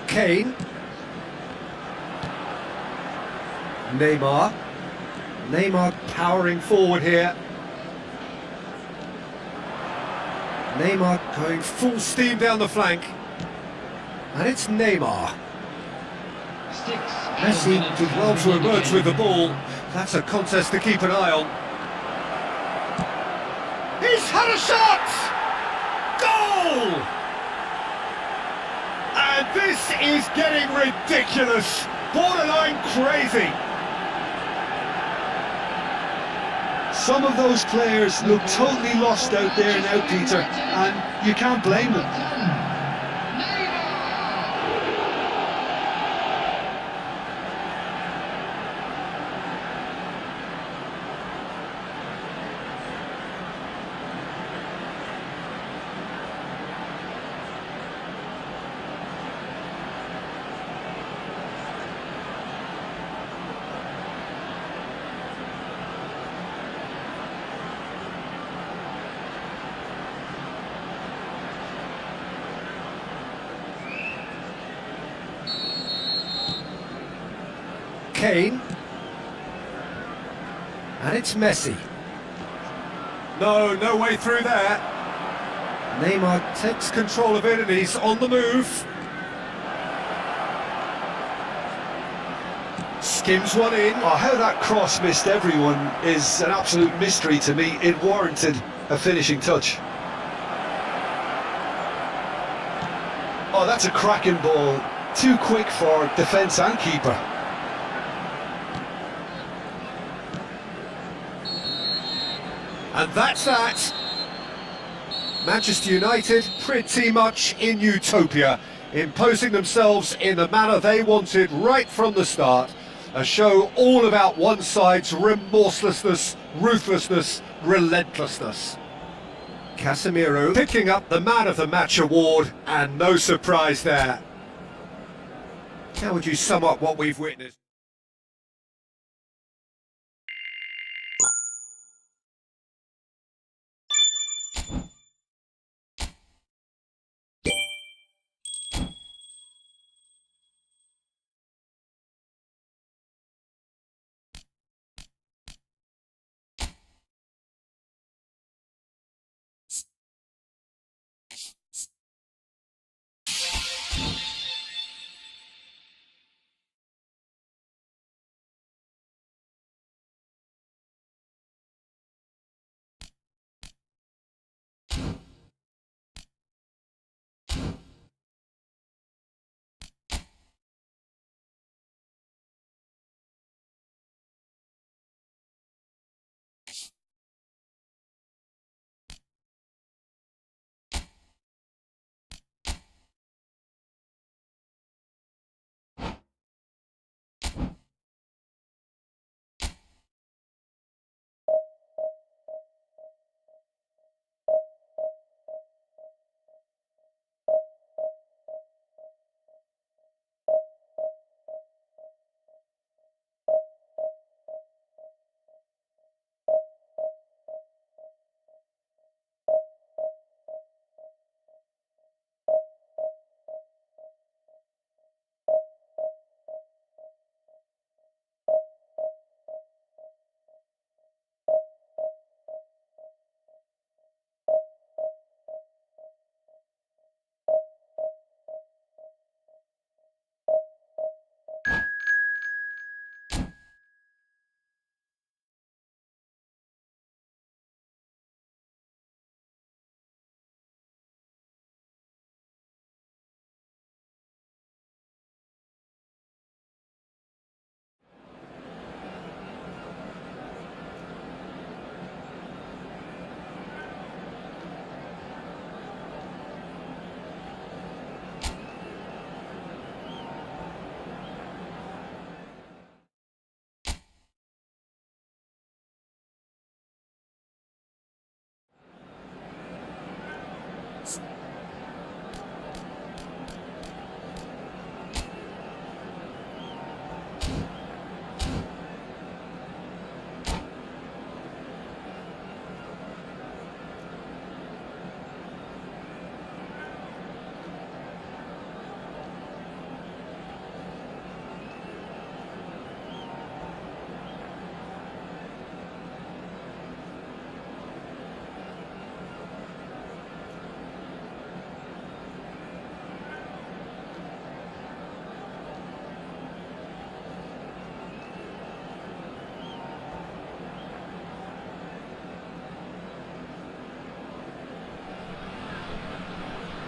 Kane. Neymar. Neymar powering forward here. Neymar going full steam down the flank. And it's Neymar. Messi did well to emerge with the ball. That's a contest to keep an eye on. He's had a shot! Goal! And this is getting ridiculous, borderline crazy. Some of those players look totally lost out there now, Peter, and you can't blame them. Kane. And it's Messi. No way through there. Neymar takes control of it and he's on the move. Skims one in. Oh, how that cross missed everyone is an absolute mystery to me. It warranted a finishing touch. Oh, that's a cracking ball. Too quick for defence and keeper. And that's that. Manchester United pretty much in utopia, imposing themselves in the manner they wanted right from the start. A show all about one side's remorselessness, ruthlessness, relentlessness. Casemiro picking up the Man of the Match award, and no surprise there. How would you sum up what we've witnessed?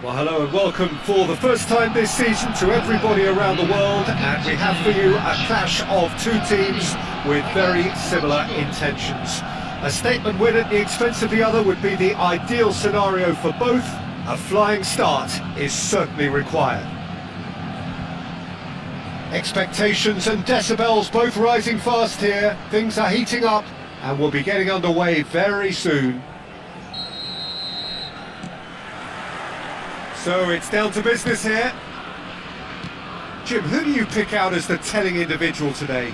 Well, hello and welcome for the first time this season to everybody around the world, and we have for you a clash of two teams with very similar intentions. A statement win at the expense of the other would be the ideal scenario for both. A flying start is certainly required. Expectations and decibels both rising fast here. Things are heating up and we'll be getting underway very soon. So it's down to business here. Jim, who do you pick out as the telling individual today?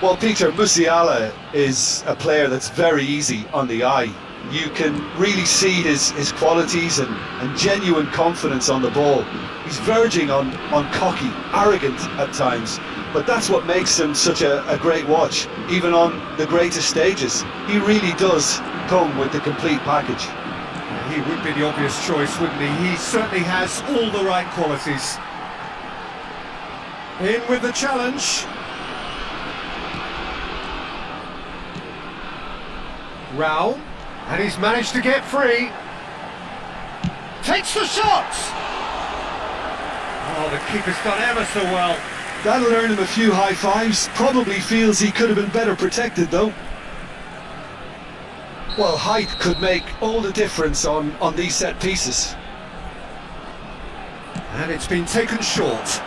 Well, Peter, Musiala is a player that's very easy on the eye. You can really see his qualities and genuine confidence on the ball. He's verging on cocky, arrogant at times, but that's what makes him such a great watch, even on the greatest stages. He really does come with the complete package. He would be the obvious choice, wouldn't he? He certainly has all the right qualities. In with the challenge. Rao, and he's managed to get free. Takes the shot! Oh, the keeper's done ever so well. That'll earn him a few high fives. Probably feels he could have been better protected though. Well, height could make all the difference on these set pieces. And it's been taken short.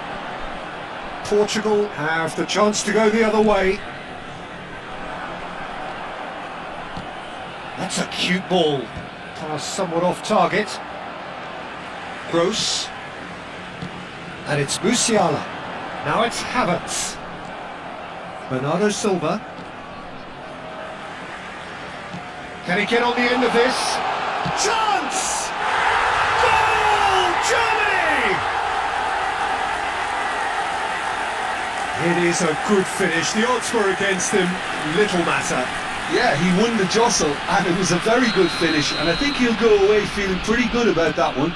Portugal have the chance to go the other way. That's a cute ball. Pass somewhat off target. Gross. And it's Musiala. Now it's Havertz. Bernardo Silva. Can he get on the end of this? Chance! Goal! Germany! It is a good finish. The odds were against him. Little matter. Yeah, he won the jostle, and it was a very good finish, and I think he'll go away feeling pretty good about that one.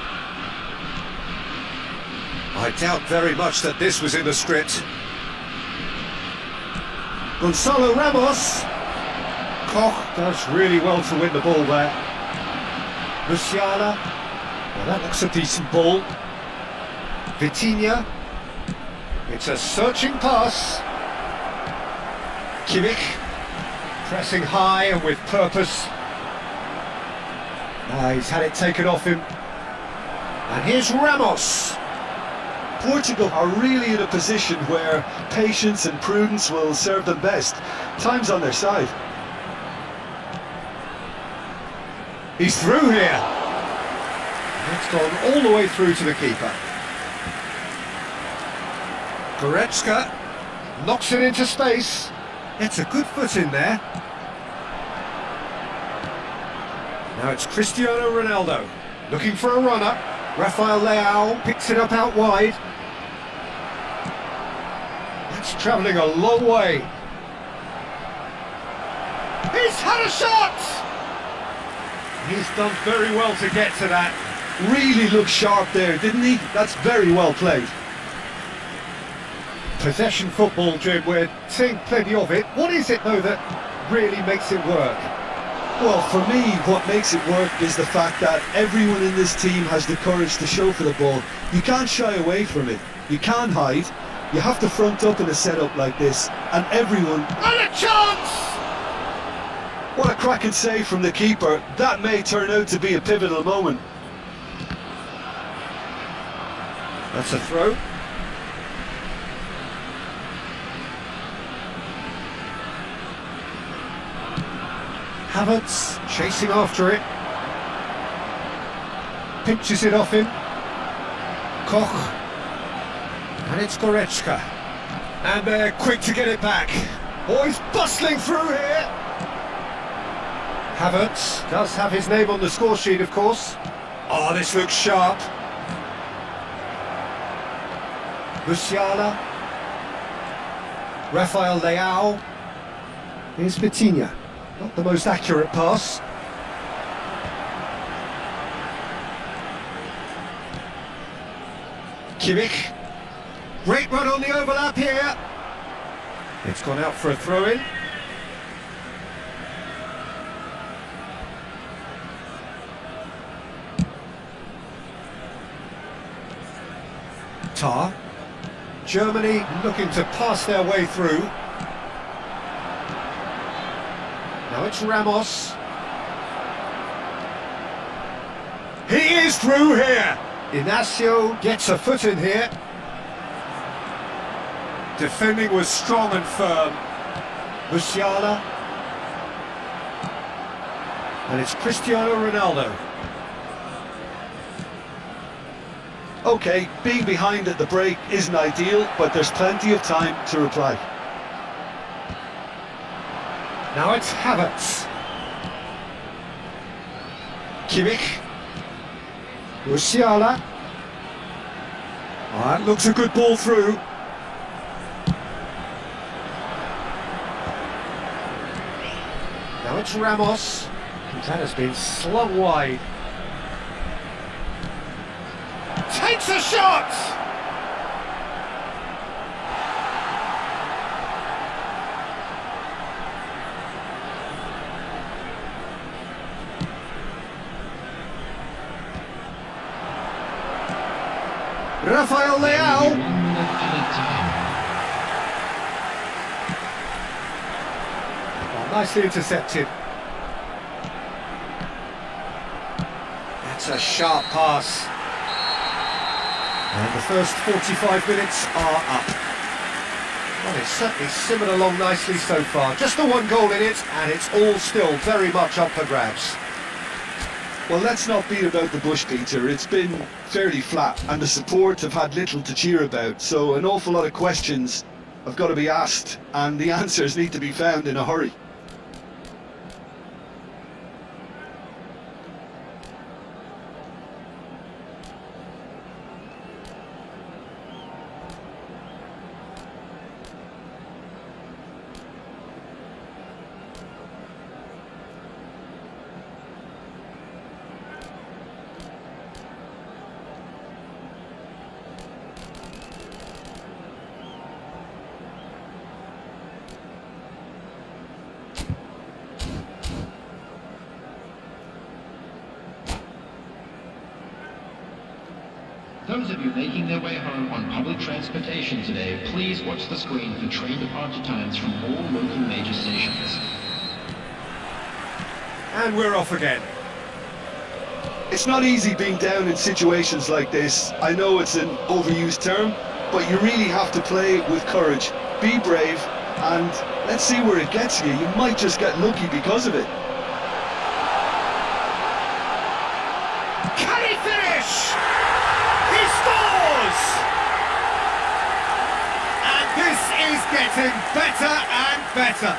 I doubt very much that this was in the script. Gonzalo Ramos. Koch does really well to win the ball there. Musiala. Well, that looks a decent ball. Vitinha. It's a searching pass. Kimmich. Pressing high and with purpose. He's had it taken off him. And here's Ramos. Portugal are really in a position where patience and prudence will serve them best. Time's on their side. He's through here. It's gone all the way through to the keeper. Goretzka knocks it into space. It's a good foot in there. Now it's Cristiano Ronaldo looking for a runner. Rafael Leao picks it up out wide. That's travelling a long way. He's had a shot! He's done very well to get to that. Really looked sharp there, didn't he? That's very well played. Possession football, Jim, we're seeing plenty of it. What is it, though, that really makes it work? Well, for me, what makes it work is the fact that everyone in this team has the courage to show for the ball. You can't shy away from it. You can't hide. You have to front up in a setup like this, and everyone... And a chance! What a cracking save from the keeper. That may turn out to be a pivotal moment. That's a throw. Havertz chasing after it. Pinches it off him. Koch. And it's Goretzka. And they're quick to get it back. Oh, he's bustling through here. Havertz does have his name on the score sheet, of course. Oh, this looks sharp. Musiala. Rafael Leao. Here's Vitinha. Not the most accurate pass. Kimmich. Great run on the overlap here. It's gone out for a throw-in. Qatar. Germany looking to pass their way through. Now it's Ramos. He is through here. Inacio gets a foot in here. Defending was strong and firm. Musiala. And it's Cristiano Ronaldo. Okay, being behind at the break isn't ideal, but there's plenty of time to reply. Now it's Havertz. Kimmich. Musiala. Oh, that looks a good ball through. Now it's Ramos. That has been slung wide. Takes a shot! Rafael Leao. 1 minute added time. Oh, nicely intercepted. That's a sharp pass. And the first 45 minutes are up. Well, it's certainly simmered along nicely so far. Just the one goal in it, and it's all still very much up for grabs. Well, let's not beat about the bush, Peter. It's been fairly flat, and the support have had little to cheer about. So an awful lot of questions have got to be asked, and the answers need to be found in a hurry. Those of you making their way home on public transportation today, please watch the screen for train departure times from all local major stations. And we're off again. It's not easy being down in situations like this. I know it's an overused term, but you really have to play with courage. Be brave, and let's see where it gets you. You might just get lucky because of it. Can he finish? He scores! And this is getting better and better.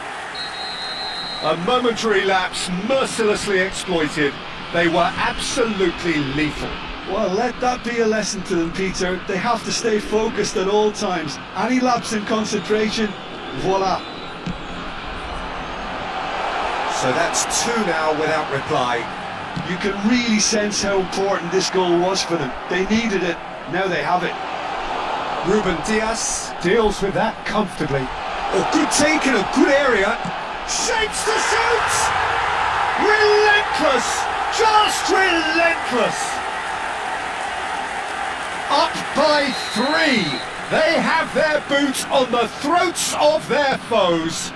A momentary lapse mercilessly exploited. They were absolutely lethal. Well, let that be a lesson to them, Peter. They have to stay focused at all times. Any lapse in concentration, voila. So that's two now without reply. You can really sense how important this goal was for them. They needed it, now they have it. Ruben Diaz deals with that comfortably. Oh, good take in a good area. Shapes to shoot! Relentless! Just relentless! Up by 3. They have their boot on the throats of their foes.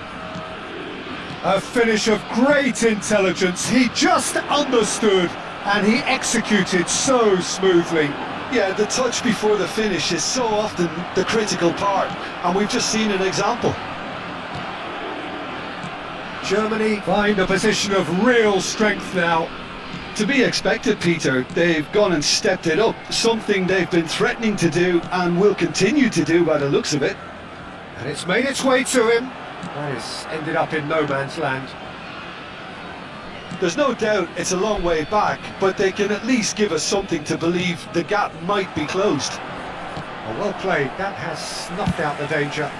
A finish of great intelligence. He just understood and he executed so smoothly. Yeah, the touch before the finish is so often the critical part, and we've just seen an example. Germany find a position of real strength now. To be expected, Peter. They've gone and stepped it up, something they've been threatening to do and will continue to do by the looks of it. And it's made its way to him. That has ended up in no man's land. There's no doubt it's a long way back, but they can at least give us something to believe the gap might be closed. Oh, well played. That has snuffed out the danger.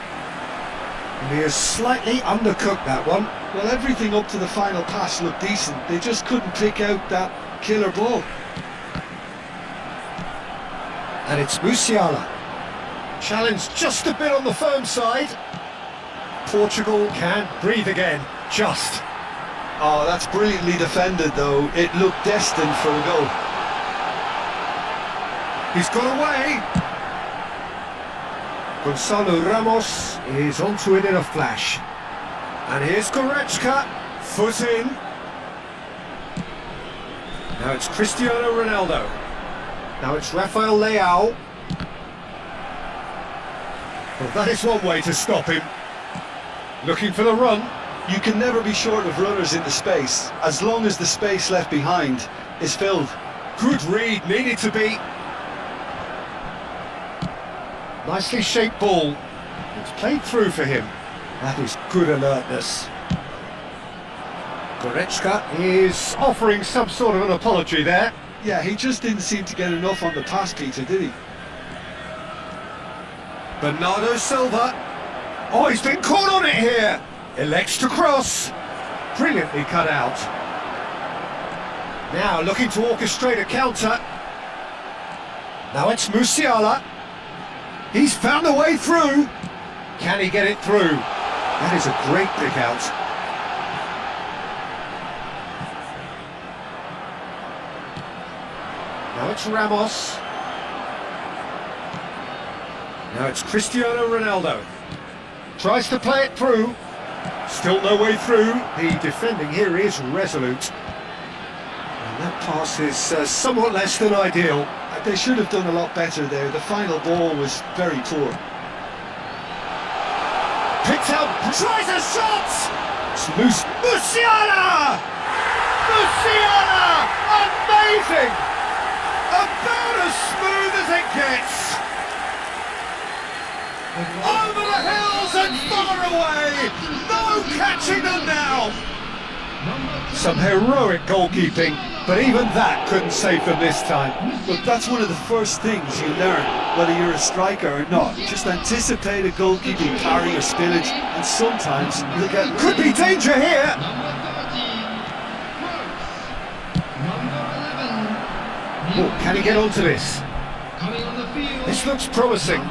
And he has slightly undercooked that one. Well, everything up to the final pass looked decent. They just couldn't pick out that killer ball. And it's Musiala. Challenged just a bit on the firm side. Portugal can breathe again. Just. Oh, that's brilliantly defended, though. It looked destined for a goal. He's got away. Gonzalo Ramos is onto it in a flash. And here's Goretzka, foot in. Now it's Cristiano Ronaldo. Now it's Rafael Leao. Well, that is one way to stop him. Looking for the run. You can never be short of runners into space, as long as the space left behind is filled. Good read, needed to be. Nicely shaped ball. It's played through for him. That is good alertness. Goretzka is offering some sort of an apology there. Yeah, he just didn't seem to get enough on the pass, Peter, did he? Bernardo Silva. Oh, he's been caught on it here. Elects to cross. Brilliantly cut out. Now looking to orchestrate a counter. Now it's Musiala. He's found a way through. Can he get it through? That is a great pick out. Now it's Ramos. Now it's Cristiano Ronaldo. Tries to play it through. Still no way through. The defending here is resolute. And that pass is somewhat less than ideal. They should have done a lot better there. The final ball was very poor. Picked out, tries a shot! It's loose. Musiala! Musiala! Amazing! About as smooth as it gets! Over the hills and far away! No catching them now! Some heroic goalkeeping, but even that couldn't save them this time. Look, that's one of the first things you learn, whether you're a striker or not. Just anticipate a goalkeeping parry or spillage, and sometimes you'll get... Could be danger here! Oh, can he get onto this? This looks promising.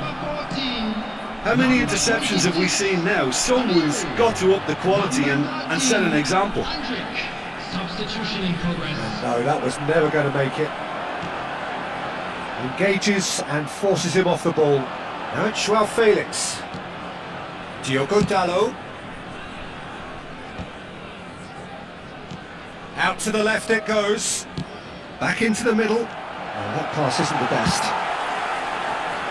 How many interceptions have we seen now? Someone's got to up the quality and set an example. Substitution in progress. No, that was never going to make it. Engages and forces him off the ball. Now it's Joao Felix. Diogo Dalot. Out to the left it goes. Back into the middle. Oh, that pass isn't the best.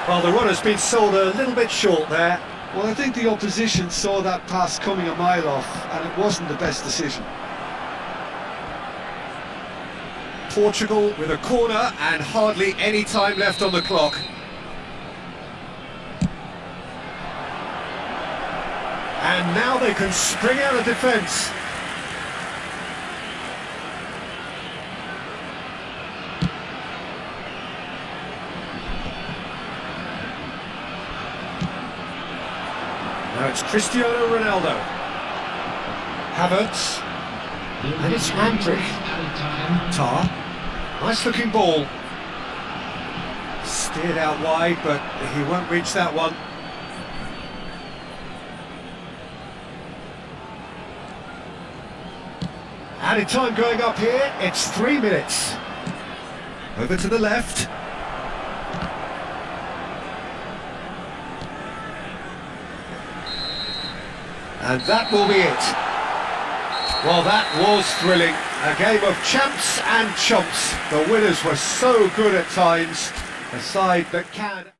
Well, the runner's been sold a little bit short there. Well, I think the opposition saw that pass coming a mile off, and it wasn't the best decision. Portugal with a corner and hardly any time left on the clock. And now they can spring out of defence. Now it's Cristiano Ronaldo. Havertz. And it's Andrick. Tar. Nice looking ball. Steered out wide, but he won't reach that one. Added time going up here, it's 3 minutes. Over to the left. And that will be it. Well, that was thrilling. A game of champs and chumps. The winners were so good at times. A side that can...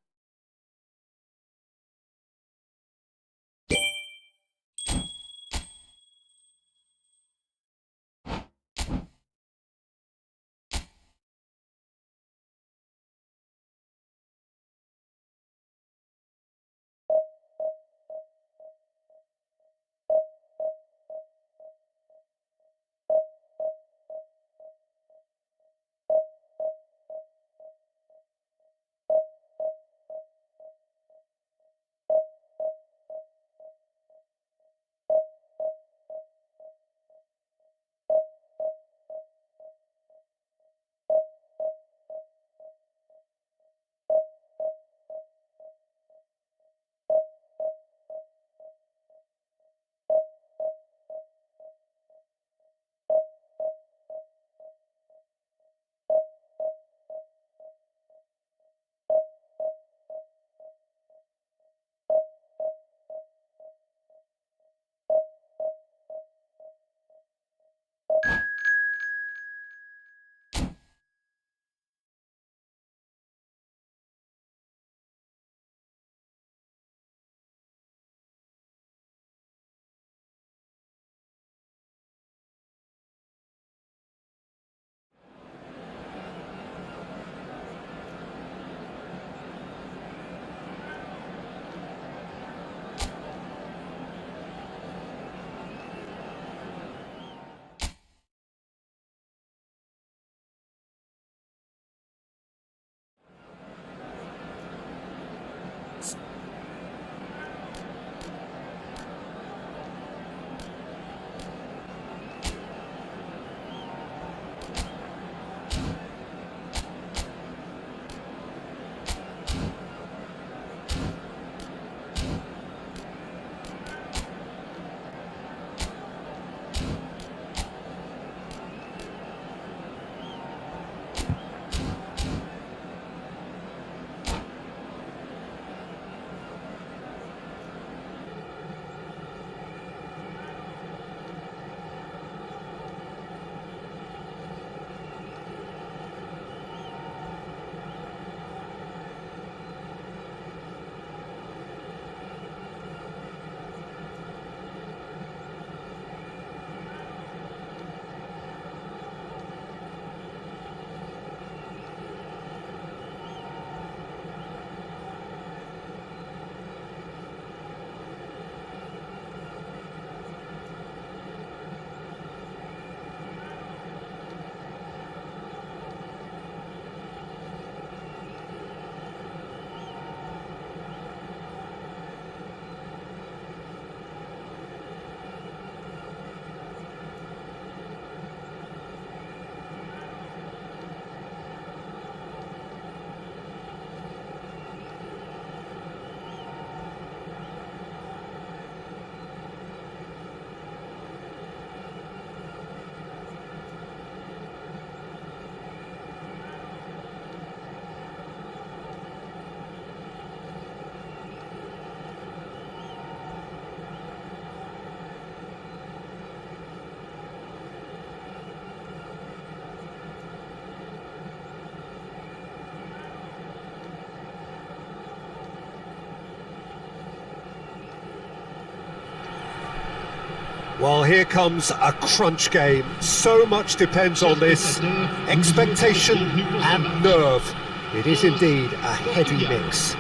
Well, here comes a crunch game. So much depends on this. Expectation and nerve. It is indeed a heady mix.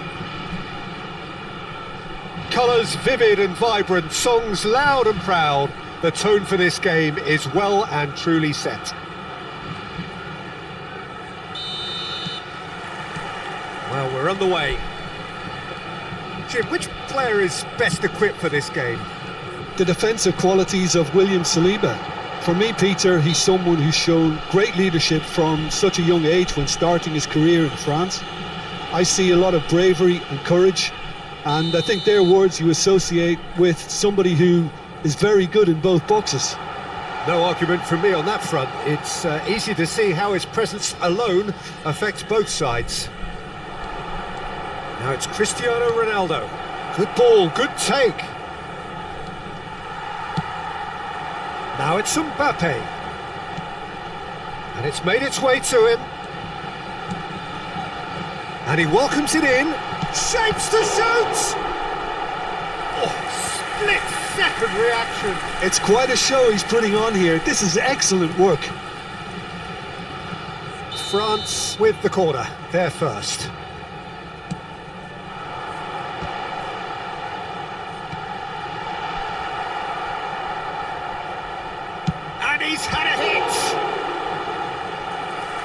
Colours vivid and vibrant, songs loud and proud. The tone for this game is well and truly set. Well, we're on the way. Jim, which player is best equipped for this game? The defensive qualities of William Saliba. For me, Peter, he's someone who's shown great leadership from such a young age when starting his career in France. I see a lot of bravery and courage, and I think they're words you associate with somebody who is very good in both boxes. No argument from me on that front. It's easy to see how his presence alone affects both sides. Now it's Cristiano Ronaldo. Good ball, good take. Now it's Mbappe. And it's made its way to him. And he welcomes it in. Shapes to shoot! Oh, split-second reaction. It's quite a show he's putting on here. This is excellent work. France with the corner. They're first. And he's had a hit!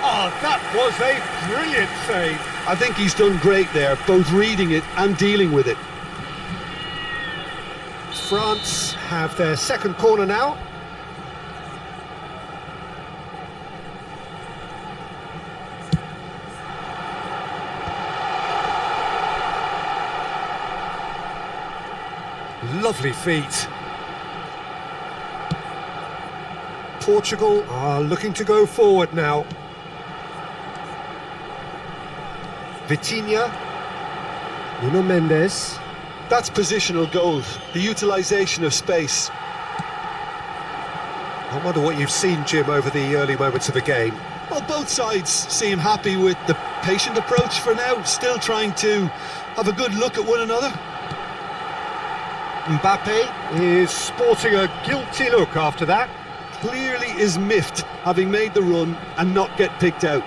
Oh, that was a brilliant save. I think he's done great there, both reading it and dealing with it. France have their second corner now. Lovely feet. Portugal are looking to go forward now. Vitinha, Nuno Mendes. That's positional goal, the utilisation of space. I wonder what you've seen, Jim, over the early moments of the game. Well, both sides seem happy with the patient approach for now, still trying to have a good look at one another. Mbappe is sporting a guilty look after that. Clearly is miffed, having made the run and not get picked out.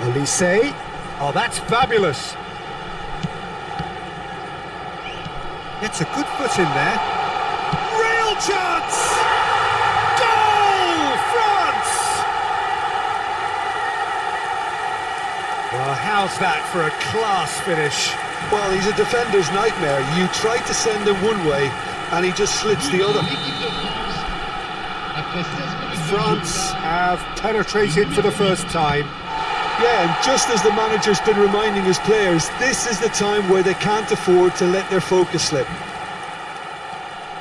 Olise. Oh, that's fabulous. Gets a good foot in there. Real chance! Goal! France! Well, how's that for a class finish? Well, he's a defender's nightmare. You try to send him one way and he just slips the other. France have penetrated for the first time. Yeah, and just as the manager's been reminding his players, this is the time where they can't afford to let their focus slip.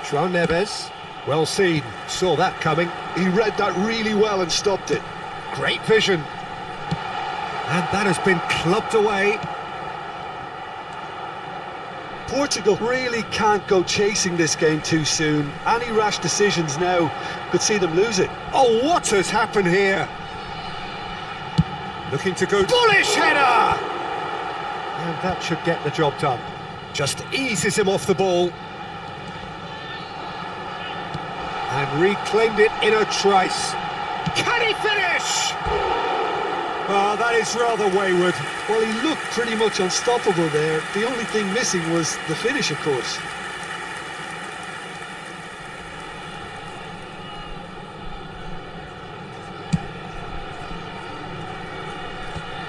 João Neves, well seen, saw that coming. He read that really well and stopped it. Great vision. And that has been clubbed away. Portugal really can't go chasing this game too soon. Any rash decisions now could see them lose it. Oh, what has happened here? Looking to go, bullish header! And that should get the job done. Just eases him off the ball. And reclaimed it in a trice. Can he finish? Oh, that is rather wayward. Well, he looked pretty much unstoppable there. The only thing missing was the finish, of course.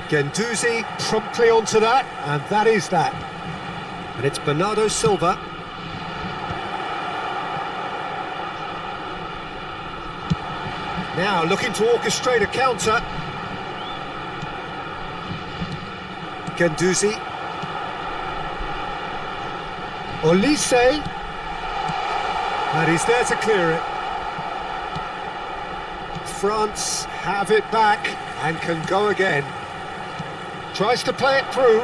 Guendouzi promptly onto that, and that is that. And it's Bernardo Silva. Now looking to orchestrate a counter. Guendouzi. Olise. And he's there to clear it. France have it back and can go again. Tries to play it through.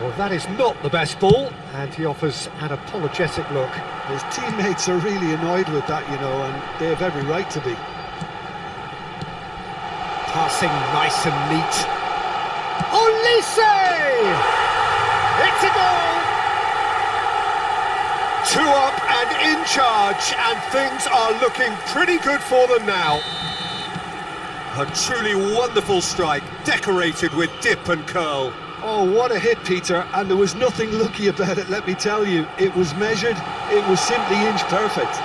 Well, that is not the best ball, and he offers an apologetic look. His teammates are really annoyed with that, you know, and they have every right to be. Passing nice and neat. Olise! It's a goal! 2 up and in charge, and things are looking pretty good for them now. A truly wonderful strike, decorated with dip and curl. Oh, what a hit, Peter, and there was nothing lucky about it, let me tell you. It was measured, it was simply inch perfect.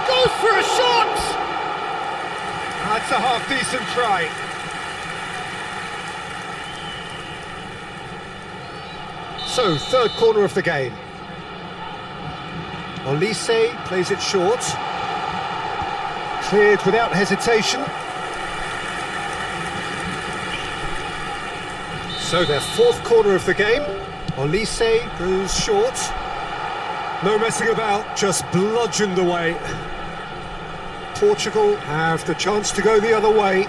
Goes for a shot! That's a half-decent try. So, third corner of the game. Olise plays it short. Cleared without hesitation. So their fourth corner of the game. Olise goes short. No messing about, just bludgeoned away. Portugal have the chance to go the other way.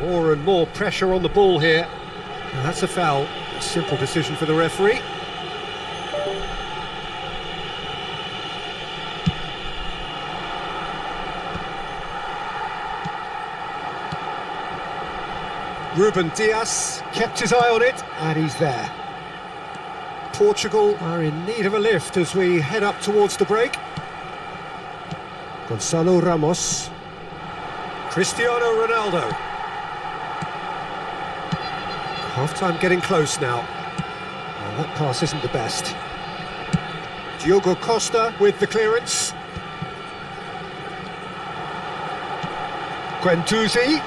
More and more pressure on the ball here. And that's a foul. A simple decision for the referee. Ruben Dias kept his eye on it, and he's there. Portugal are in need of a lift as we head up towards the break. Gonçalo Ramos. Cristiano Ronaldo. Half-time getting close now. Well, that pass isn't the best. Diogo Costa with the clearance. Guendouzi.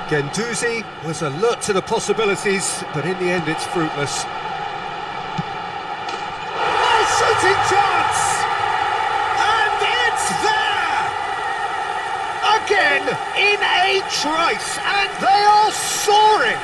Guendouzi was alert to the possibilities, but in the end it's fruitless. A shooting chance! And it's there! Again, in a trice, and they are soaring!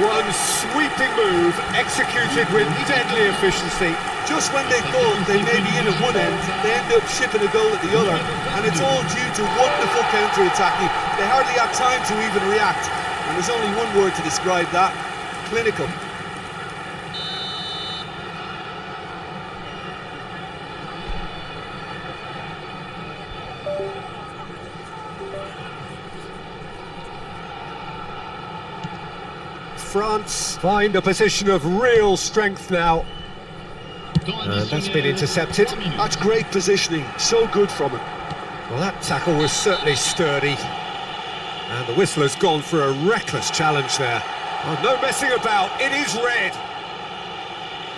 One sweeping move, executed with deadly efficiency. Just when they thought they may be in at one end, they end up shipping a goal at the other, and it's all due to wonderful counter-attacking. They hardly have time to even react, and there's only one word to describe that: clinical. France find a position of real strength now. And that's been intercepted. That's great positioning, so good from him. Well, that tackle was certainly sturdy. And the whistle has gone for a reckless challenge there. Oh, no messing about, it is red.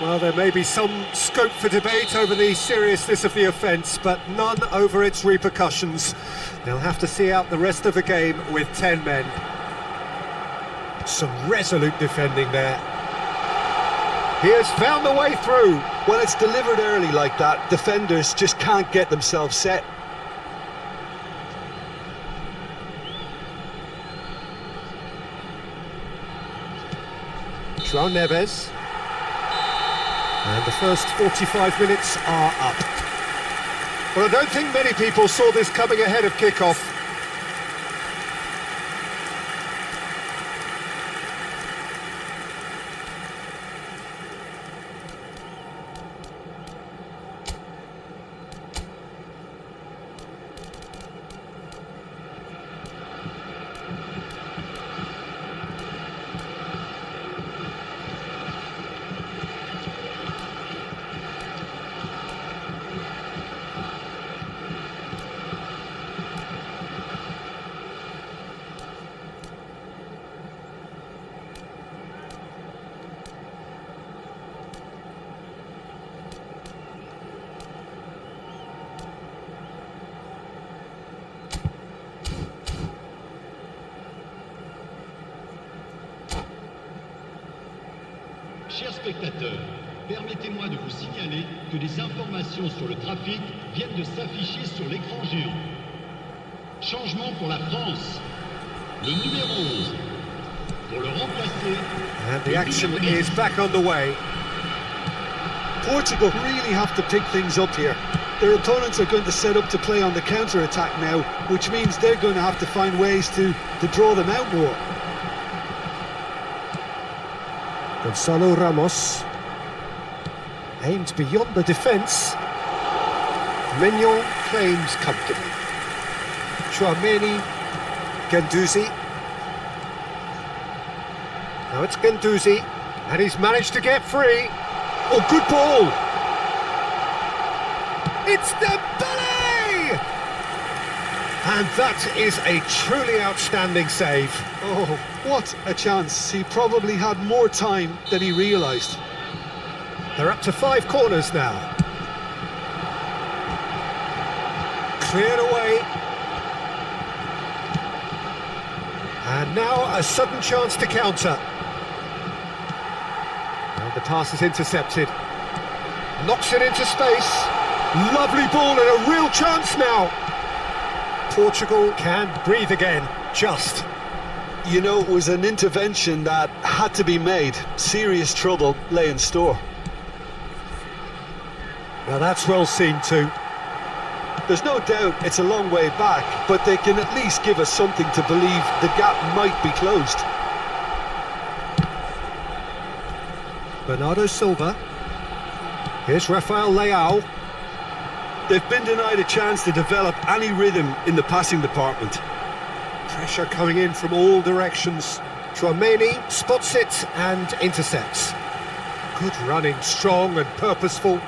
Well, there may be some scope for debate over the seriousness of the offence, but none over its repercussions. They'll have to see out the rest of the game with 10 men. Some resolute defending there. He has found the way through. When it's delivered early like that, defenders just can't get themselves set. João Neves. And the first 45 minutes are up. Well, I don't think many people saw this coming ahead of kick-off. Chers spectateurs, permettez-moi de vous signaler que des informations sur le trafic viennent de s'afficher sur l'écran géant. Changement pour la France. Le numéro 11. Pour le remplacer... And the action is back on the way. Portugal really have to pick things up here. Their opponents are going to set up to play on the counter-attack now, which means they're going to have to find ways to draw them out more. Gonzalo Ramos. Aimed beyond the defence. Mignon claims comfortably. Chouameni. Guendouzi. Now it's Guendouzi, and he's managed to get free. Oh, good ball! It's Dembele! And that is a truly outstanding save. Oh, what a chance. He probably had more time than he realised. They're up to 5 corners now. Cleared away. And now a sudden chance to counter. And the pass is intercepted. Knocks it into space. Lovely ball and a real chance now. Portugal can breathe again, just. You know, it was an intervention that had to be made. Serious trouble lay in store. Now that's well seen too. There's no doubt it's a long way back, but they can at least give us something to believe the gap might be closed. Bernardo Silva. Here's Rafael Leao. They've been denied a chance to develop any rhythm in the passing department. Pressure coming in from all directions. Chouameni spots it and intercepts. Good running, strong and purposeful.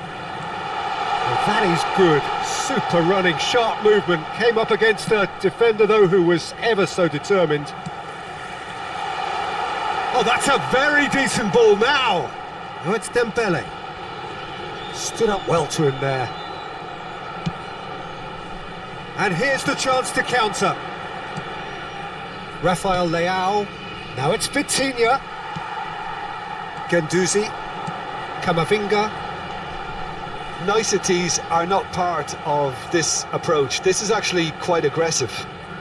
Well, that is good. Super running, sharp movement. Came up against a defender, though, who was ever so determined. Oh, that's a very decent ball now. Oh, it's Dembele. Stood up well to him there. And here's the chance to counter. Rafael Leao. Now it's Vitinha. Guendouzi. Camavinga. Niceties are not part of this approach. This is actually quite aggressive.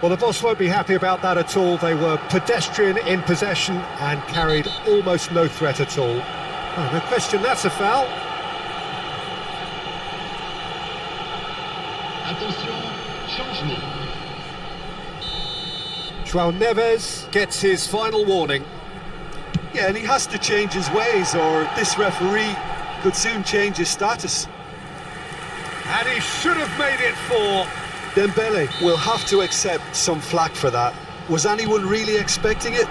Well, the boss won't be happy about that at all. They were pedestrian in possession and carried almost no threat at all. Oh, no question, that's a foul. Attention, changement. João Neves gets his final warning. Yeah, and he has to change his ways, or this referee could soon change his status. And he should have made it 4. Dembele will have to accept some flack for that. Was anyone really expecting it?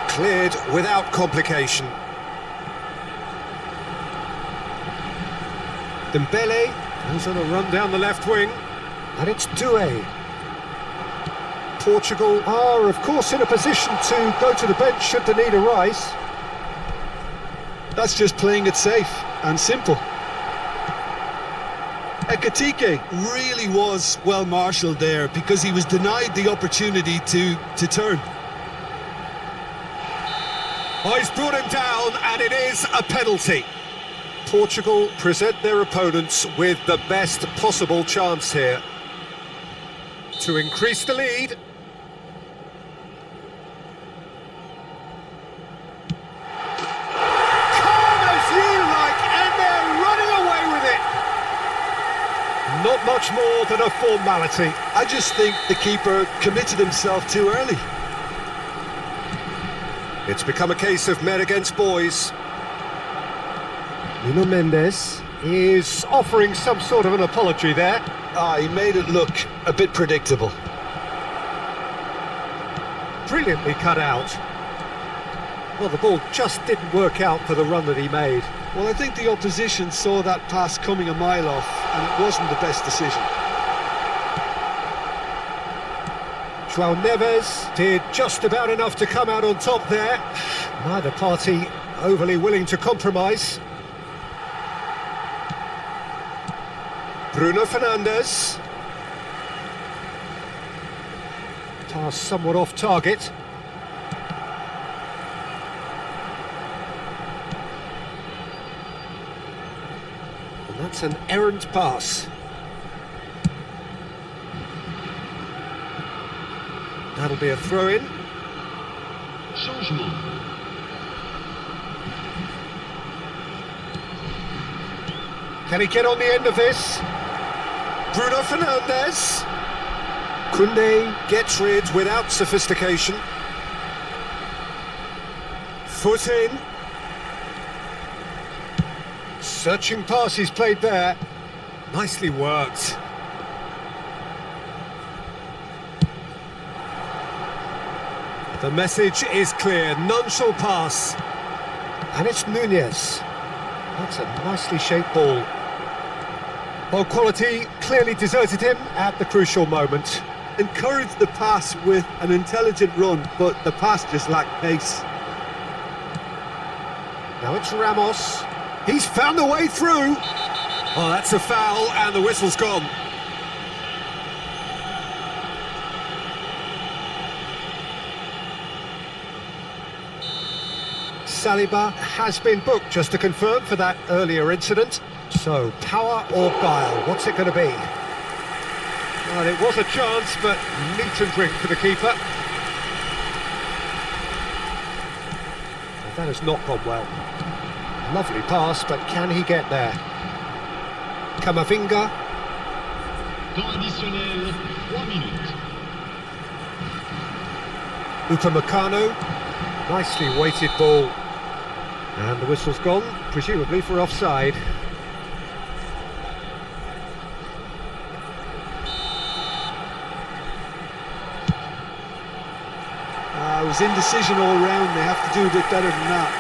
Cleared without complication. Dembele goes on a run down the left wing. And it's Doué. Portugal are, of course, in a position to go to the bench should the need arise. That's just playing it safe and simple. Ekitike really was well marshalled there because he was denied the opportunity to turn. Oh, he's brought him down, and it is a penalty. Portugal present their opponents with the best possible chance here to increase the lead. Calm as you like, and they're running away with it. Not much more than a formality. I just think the keeper committed himself too early. It's become a case of men against boys. Nuno Mendes is offering some sort of an apology there. He made it look a bit predictable. Brilliantly cut out. Well, the ball just didn't work out for the run that he made. Well, I think the opposition saw that pass coming a mile off, and it wasn't the best decision. João Neves did just about enough to come out on top there. Neither party overly willing to compromise. Bruno Fernandes. Pass somewhat off target. And that's an errant pass. That'll be a throw-in. Changement. Can he get on the end of this? Bruno Fernandes. Koundé gets rid without sophistication. Foot in. Searching pass he's played there. Nicely worked. The message is clear, none shall pass. And it's Nunez. That's a nicely shaped ball. Ball quality clearly deserted him at the crucial moment. Encouraged the pass with an intelligent run, but the pass just lacked pace. Now it's Ramos. He's found the way through. Oh, that's a foul and the whistle's gone. Saliba has been booked, just to confirm, for that earlier incident. So, power or guile, what's it going to be? Well, it was a chance, but meat and drink for the keeper. Well, that has not gone well. Lovely pass, but can he get there? Camavinga. Temps additionnel, 3 minutes. Upamecano. Nicely weighted ball. And the whistle's gone, presumably for offside. It was indecision all round. They have to do a bit better than that.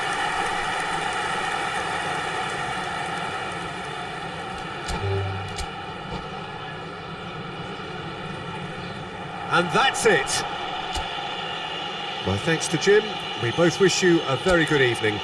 And that's it. My thanks to Jim. We both wish you a very good evening.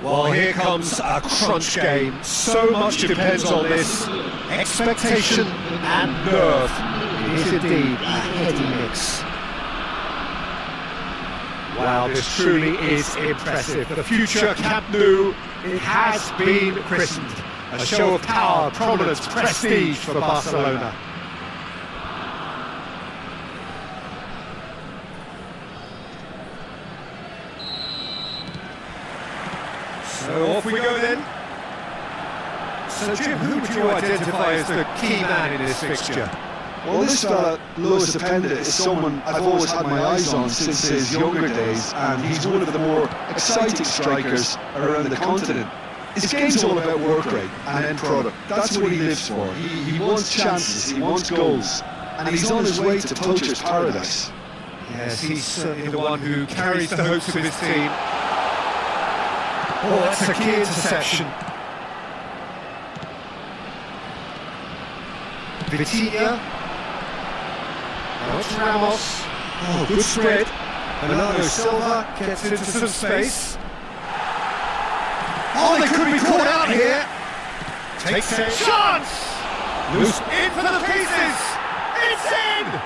Well, here comes a crunch game. So much depends on this. Expectation and nerve. It is indeed a heady mix. Wow, this truly is impressive. The future Camp Nou, it has been christened. A show of power, prominence, prestige for Barcelona. So off we go then. So Jim, who would you identify as the key man in this fixture? Well, this fella, Lewis Appendit, is someone I've always had my eyes on since his younger days, and he's one of the more exciting strikers around the continent. His game's all about work rate and end product. That's what he lives for. He wants chances, he wants goals, and he's on his way to poacher's paradise. Yes, he's certainly the one who carries the hopes of his team. Oh, that's a key interception. Vitinha. Now it's Ramos. Oh, good spread. Bernardo Silva gets into some space. Oh, they could be caught out here. Takes a chance. Loose in for the pieces. It's in.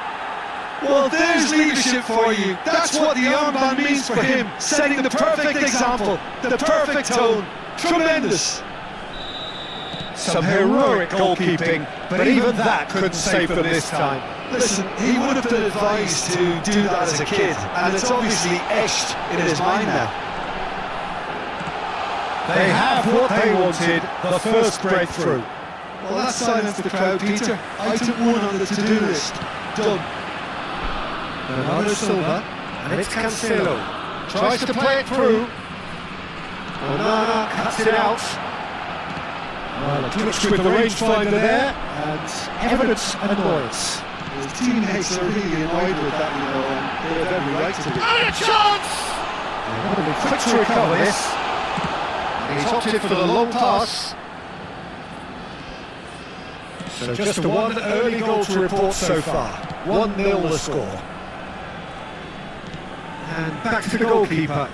Well, there's leadership for you. That's what the armband means for him, setting the perfect example, the perfect tone. Tremendous. Some heroic goalkeeping, but even that couldn't save them this time. Listen, he would have been advised to do that as a kid, and it's obviously etched in his mind now. They have what they wanted, the first breakthrough. Well, that silenced the crowd, Peter. Item 1 on the to-do list. Done. Bernardo Silva, and it's Cancelo. Tries to play it through. Onana cuts it out. Well, a glitch with the rangefinder there, and evidence annoyance. His teammates are really annoyed with that, you know, and they have every right to be. And a chance! They're going to be quick to recover this. And he's opted for the long pass. So just a one early goal to report so far. 1-0 the score. And back to the goalkeeper.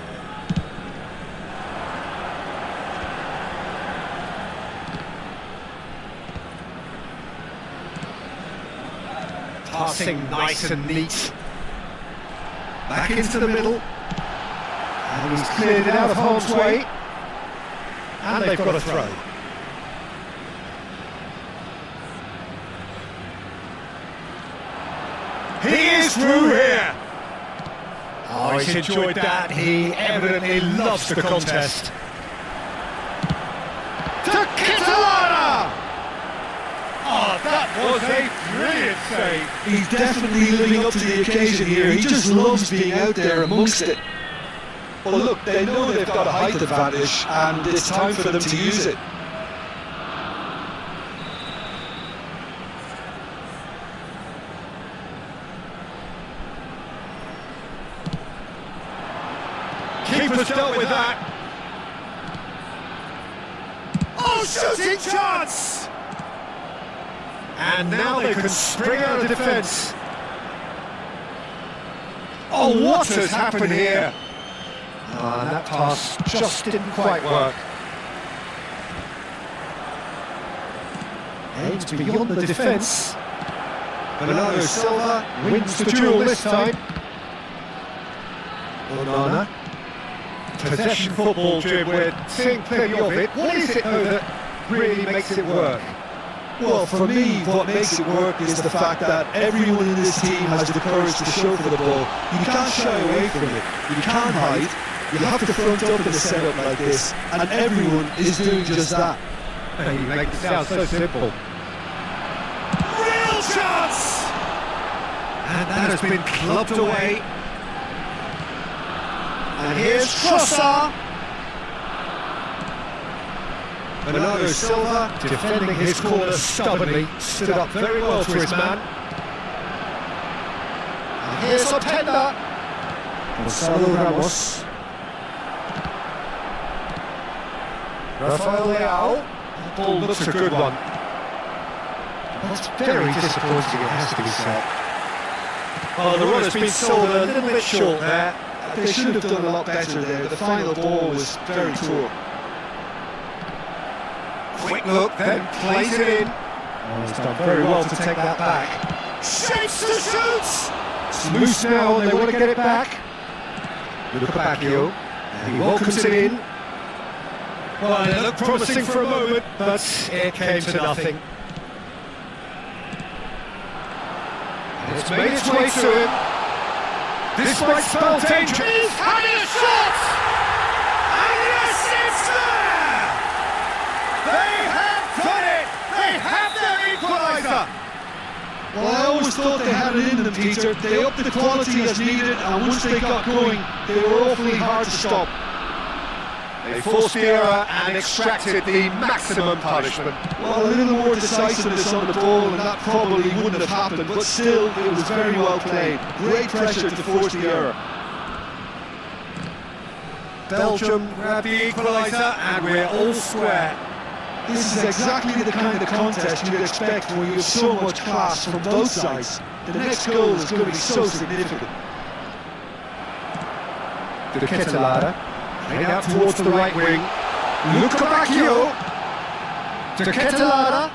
Passing nice and neat. Back into the middle. And he's cleared it out of harm's way. And they've got a throw. He is through here. Oh, he's enjoyed that. He evidently loves the contest. To Catalana! Oh, that was a brilliant save. He's definitely living up to the occasion here. He just loves being out there amongst it. Well, look, they know they've got a height advantage, and it's time for them to use it. Keeper's dealt with that. Oh, shooting chance! And now they can spring out of defence. Oh, what has happened here? And that pass just didn't quite work. Aims beyond the defence. Bernardo Silva wins the duel this time. Onana. Possession football, Jim, we're seeing plenty of it. What is it, though, that really makes it work? Well, for me, what makes it work is the fact that everyone in this team has the courage to show for the ball. You can't shy away from it. You can't hide. You have to front up in a setup like this, and everyone is doing just that. You make it sound so simple. Real chance! And that has been clubbed away. And here's Trossard. Bernardo Silva defending his corner stubbornly, stood up very well for his man. And here's Openda. Gonzalo Ramos. Rafael Leao. The ball looks a good one. That's very disappointing, it has to be said. Oh, the runner's been sold a little bit short there. They should have done a lot better there. The final ball was very poor. Quick look, then plays it in. Oh, he's done very well to take that back. Shapes to shoot! It's loose now and they want to get it back. Look at Bacchio. He welcomes it in. Well, it looked promising for a moment, but it came to nothing. It's made its way to him. This might spell danger. He's having a shot! And yes, it's there! They have done it! They have their equaliser! Well, I always thought they had it in them, Peter. They upped the quality as needed, and once they got going, they were awfully hard to stop. They forced the error and extracted the maximum punishment. Well, a little more decisiveness on the ball, and that probably wouldn't have happened, but still, it was very well played. Great pressure to force the error. Belgium grab the equaliser, and we're all square. This is exactly the kind of contest you'd expect where you have so much class from both sides. The next goal is going to be so significant. De Ketelaere, played out towards the right wing. Look at Bacchio. De Ketelaere.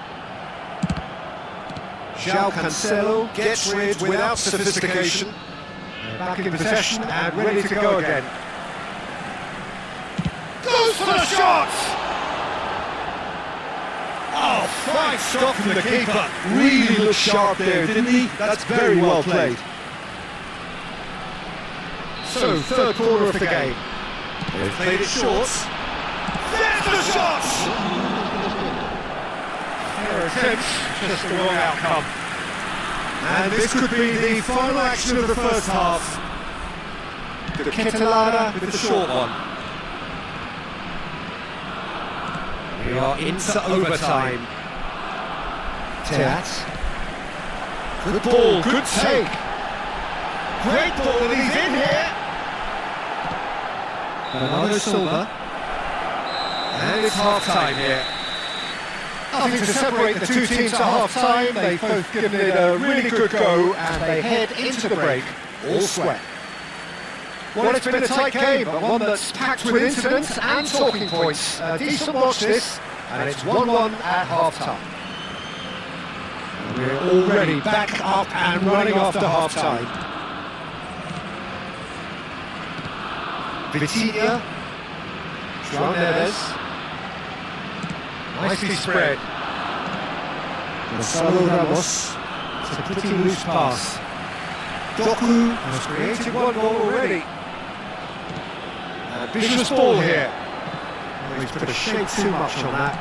João Cancelo gets rid without sophistication. They're back in possession and ready to go again. Goes for the shot! Oh, fine stop from the keeper. Really looked sharp there, didn't he? That's very well played. So, third corner of the game. They've played it short. There's the shot! Fair attempt, just the wrong outcome. And this could be the final action of the first half. De Ketelaere with the short one. We are into overtime. Teat. Good ball, good take. Great ball, and he's in here. Bernardo Silva. And it's half-time here. Nothing to separate the two teams at half-time. They've both given it a really good go, and they head into the break all square. Well, it's been a tight game, but one that's packed with incidents and talking points. A decent watch this, and it's 1-1 at half-time. We're already back up and running after half-time. Vitinha, João Neves, nicely spread. Gonçalo Ramos, it's a pretty loose pass. Doku has created one goal already. Ambitious ball here. Oh, he's put a shade too much on that.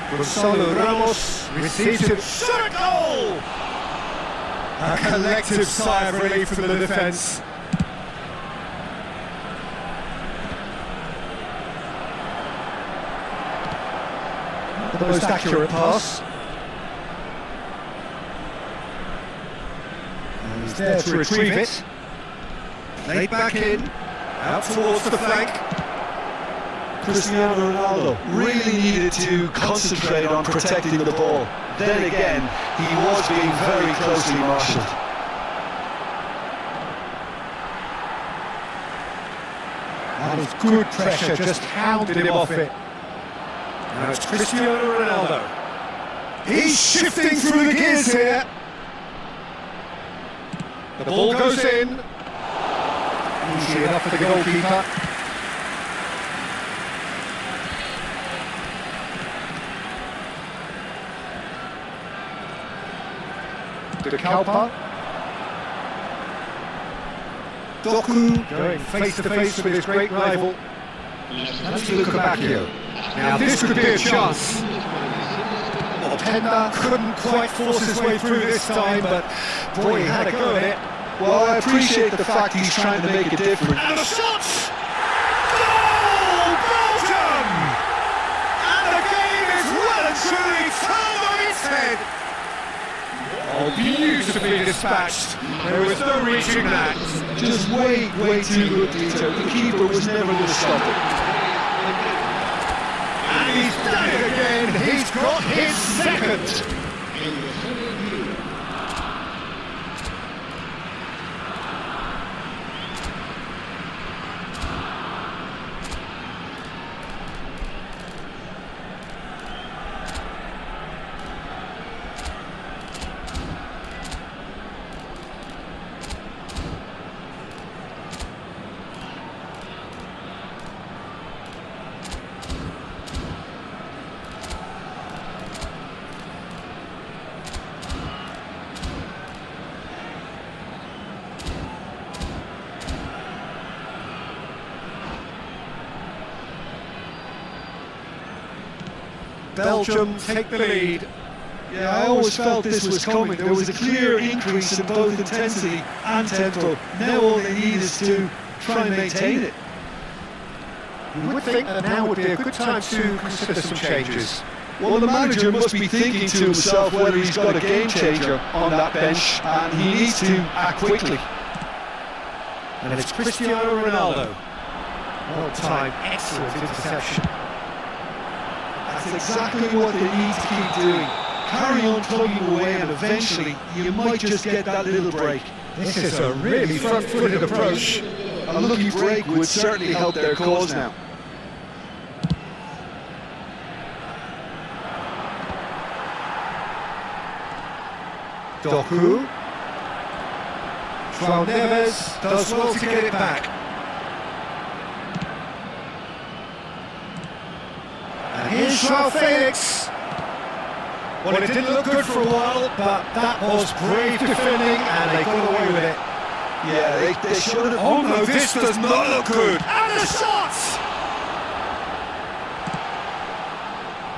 Gonçalo Ramos receives it. Shot goal! A collective sigh of relief from the defence. Not the most accurate pass. And he's there to retrieve it. Played back in, out towards the flank. Cristiano Ronaldo really needed to concentrate on protecting the ball. Then again, he was being very closely marshalled. That is good pressure, just hounded him off it. Now it's Cristiano Ronaldo. He's shifting through the gears here. The ball goes in. Easy enough for the goalkeeper. De Kalpa. Doku going face to face with his great rival. That's Luka Bacchio. Now this could be a chance. Openda couldn't quite force his way through this time, but boy, he had a go at it. Well, I appreciate the fact he's trying to make a difference. And the shot! Goal! Belgium! And the game is well and truly turned on its head. Oh, beautifully dispatched. There was no reaching that. Just way too good, Peter. The keeper was never going to stop it. And he's done it again. He's got his second. Belgium take the lead. Yeah, I always felt this was coming. There was a clear increase in both intensity and tempo. Now all they need is to try and maintain it. You would think that now would be a good time to consider some changes. Well, the manager must be thinking to himself whether he's got a game changer on that bench, and he needs to act quickly. And it's Cristiano Ronaldo. Well timed, excellent interception. That's exactly what they need to keep doing. Carry on plugging away, and eventually you might just get that little break. This is a really front-footed approach. A lucky break would certainly help their cause now. Doku. João Neves does well to get it back. And here's João Felix. Well, it didn't look good for a while, but that was brave defending, and they got away with it. Yeah, they should have. Oh no, this does not look good. And the shots!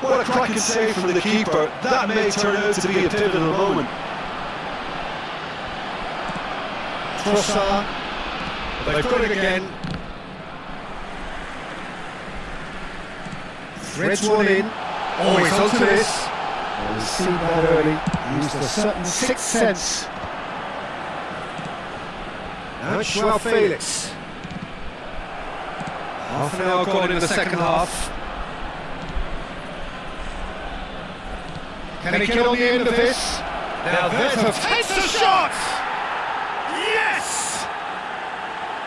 What a cracking save from the keeper. That may turn out to be a pivotal moment. Trossard. They've got it again. Threads one in. Oh, he's onto this. Well, he's seen that early. Used a certain sixth sense. Now it's João Felix. Half an hour gone in the second half. Can he get on the end of this? Now there's a shot! Yes!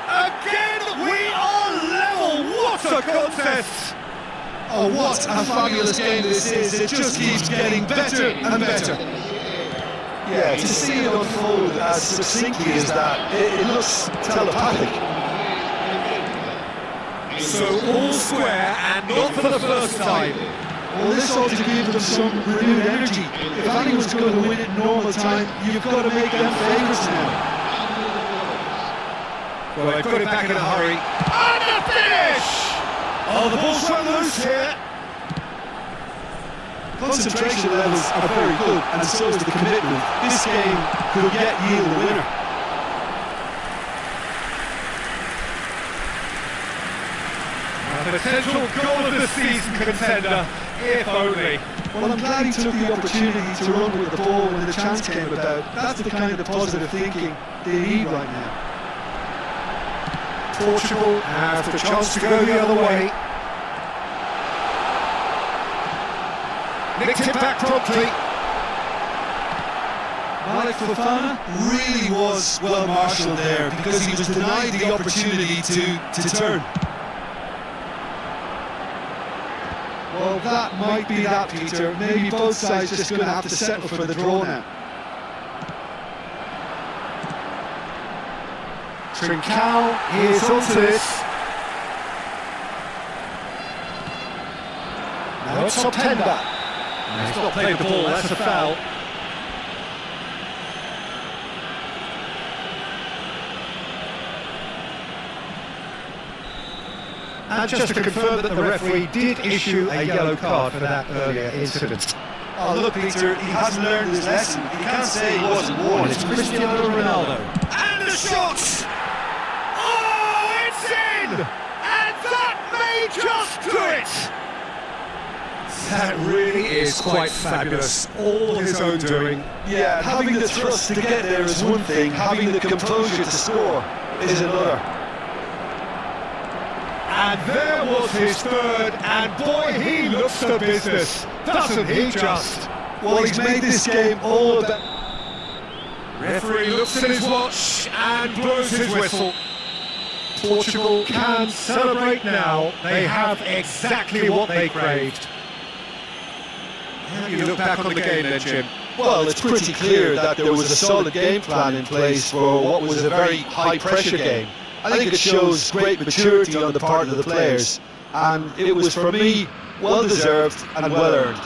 Again we are level! What a contest! Oh, what a fabulous game this is. It just keeps getting better and better. Yeah, to see it unfold as succinctly as that, it looks telepathic. So all square, and not for the first time. Well, this ought to give them some renewed energy. If anyone's going to win at normal time, you've got to make them favourites now. Well, they've got it back in a hurry. And the finish! Oh, the ball's run loose here. Concentration levels are very good, and so is the commitment. This game could yet yield a winner. A potential goal of the season contender, if only. Well, I'm glad he took the opportunity to run with the ball when the chance came about. That's the kind of positive thinking they need right now. Portugal have the chance to go the other way. Nicked it back promptly. Malik Fofana really was well marshalled there because he was denied the opportunity to turn. Well, that might be that, Peter. Maybe both sides just going to have to settle for the draw now. Trincao is onto this. Now it's Openda. He's not played the ball, that's a foul. And just to confirm that the referee did issue a yellow card for that earlier incident. Oh, look, Peter, he hasn't learned his lesson. He can't say he wasn't warned. It's Cristiano Ronaldo. And the shot! Oh, it's in! And that may just do it! That really is quite fabulous. All his own doing. Yeah, having the thrust to get there is one thing. Having the composure to score is another. And there was his third, and boy, he looks the business, doesn't he just? Well, he's made this game all about... Referee looks at his watch and blows his whistle. Portugal can celebrate now. They have exactly what they craved. How do you look back on the game then, Jim? Well, it's pretty clear that there was a solid game plan in place for what was a very high-pressure game. I think it shows great maturity on the part of the players, and it was, for me, well-deserved and well-earned.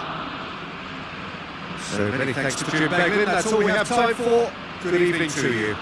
So many thanks to Jim Beglin. That's all we have time for. Good evening to you.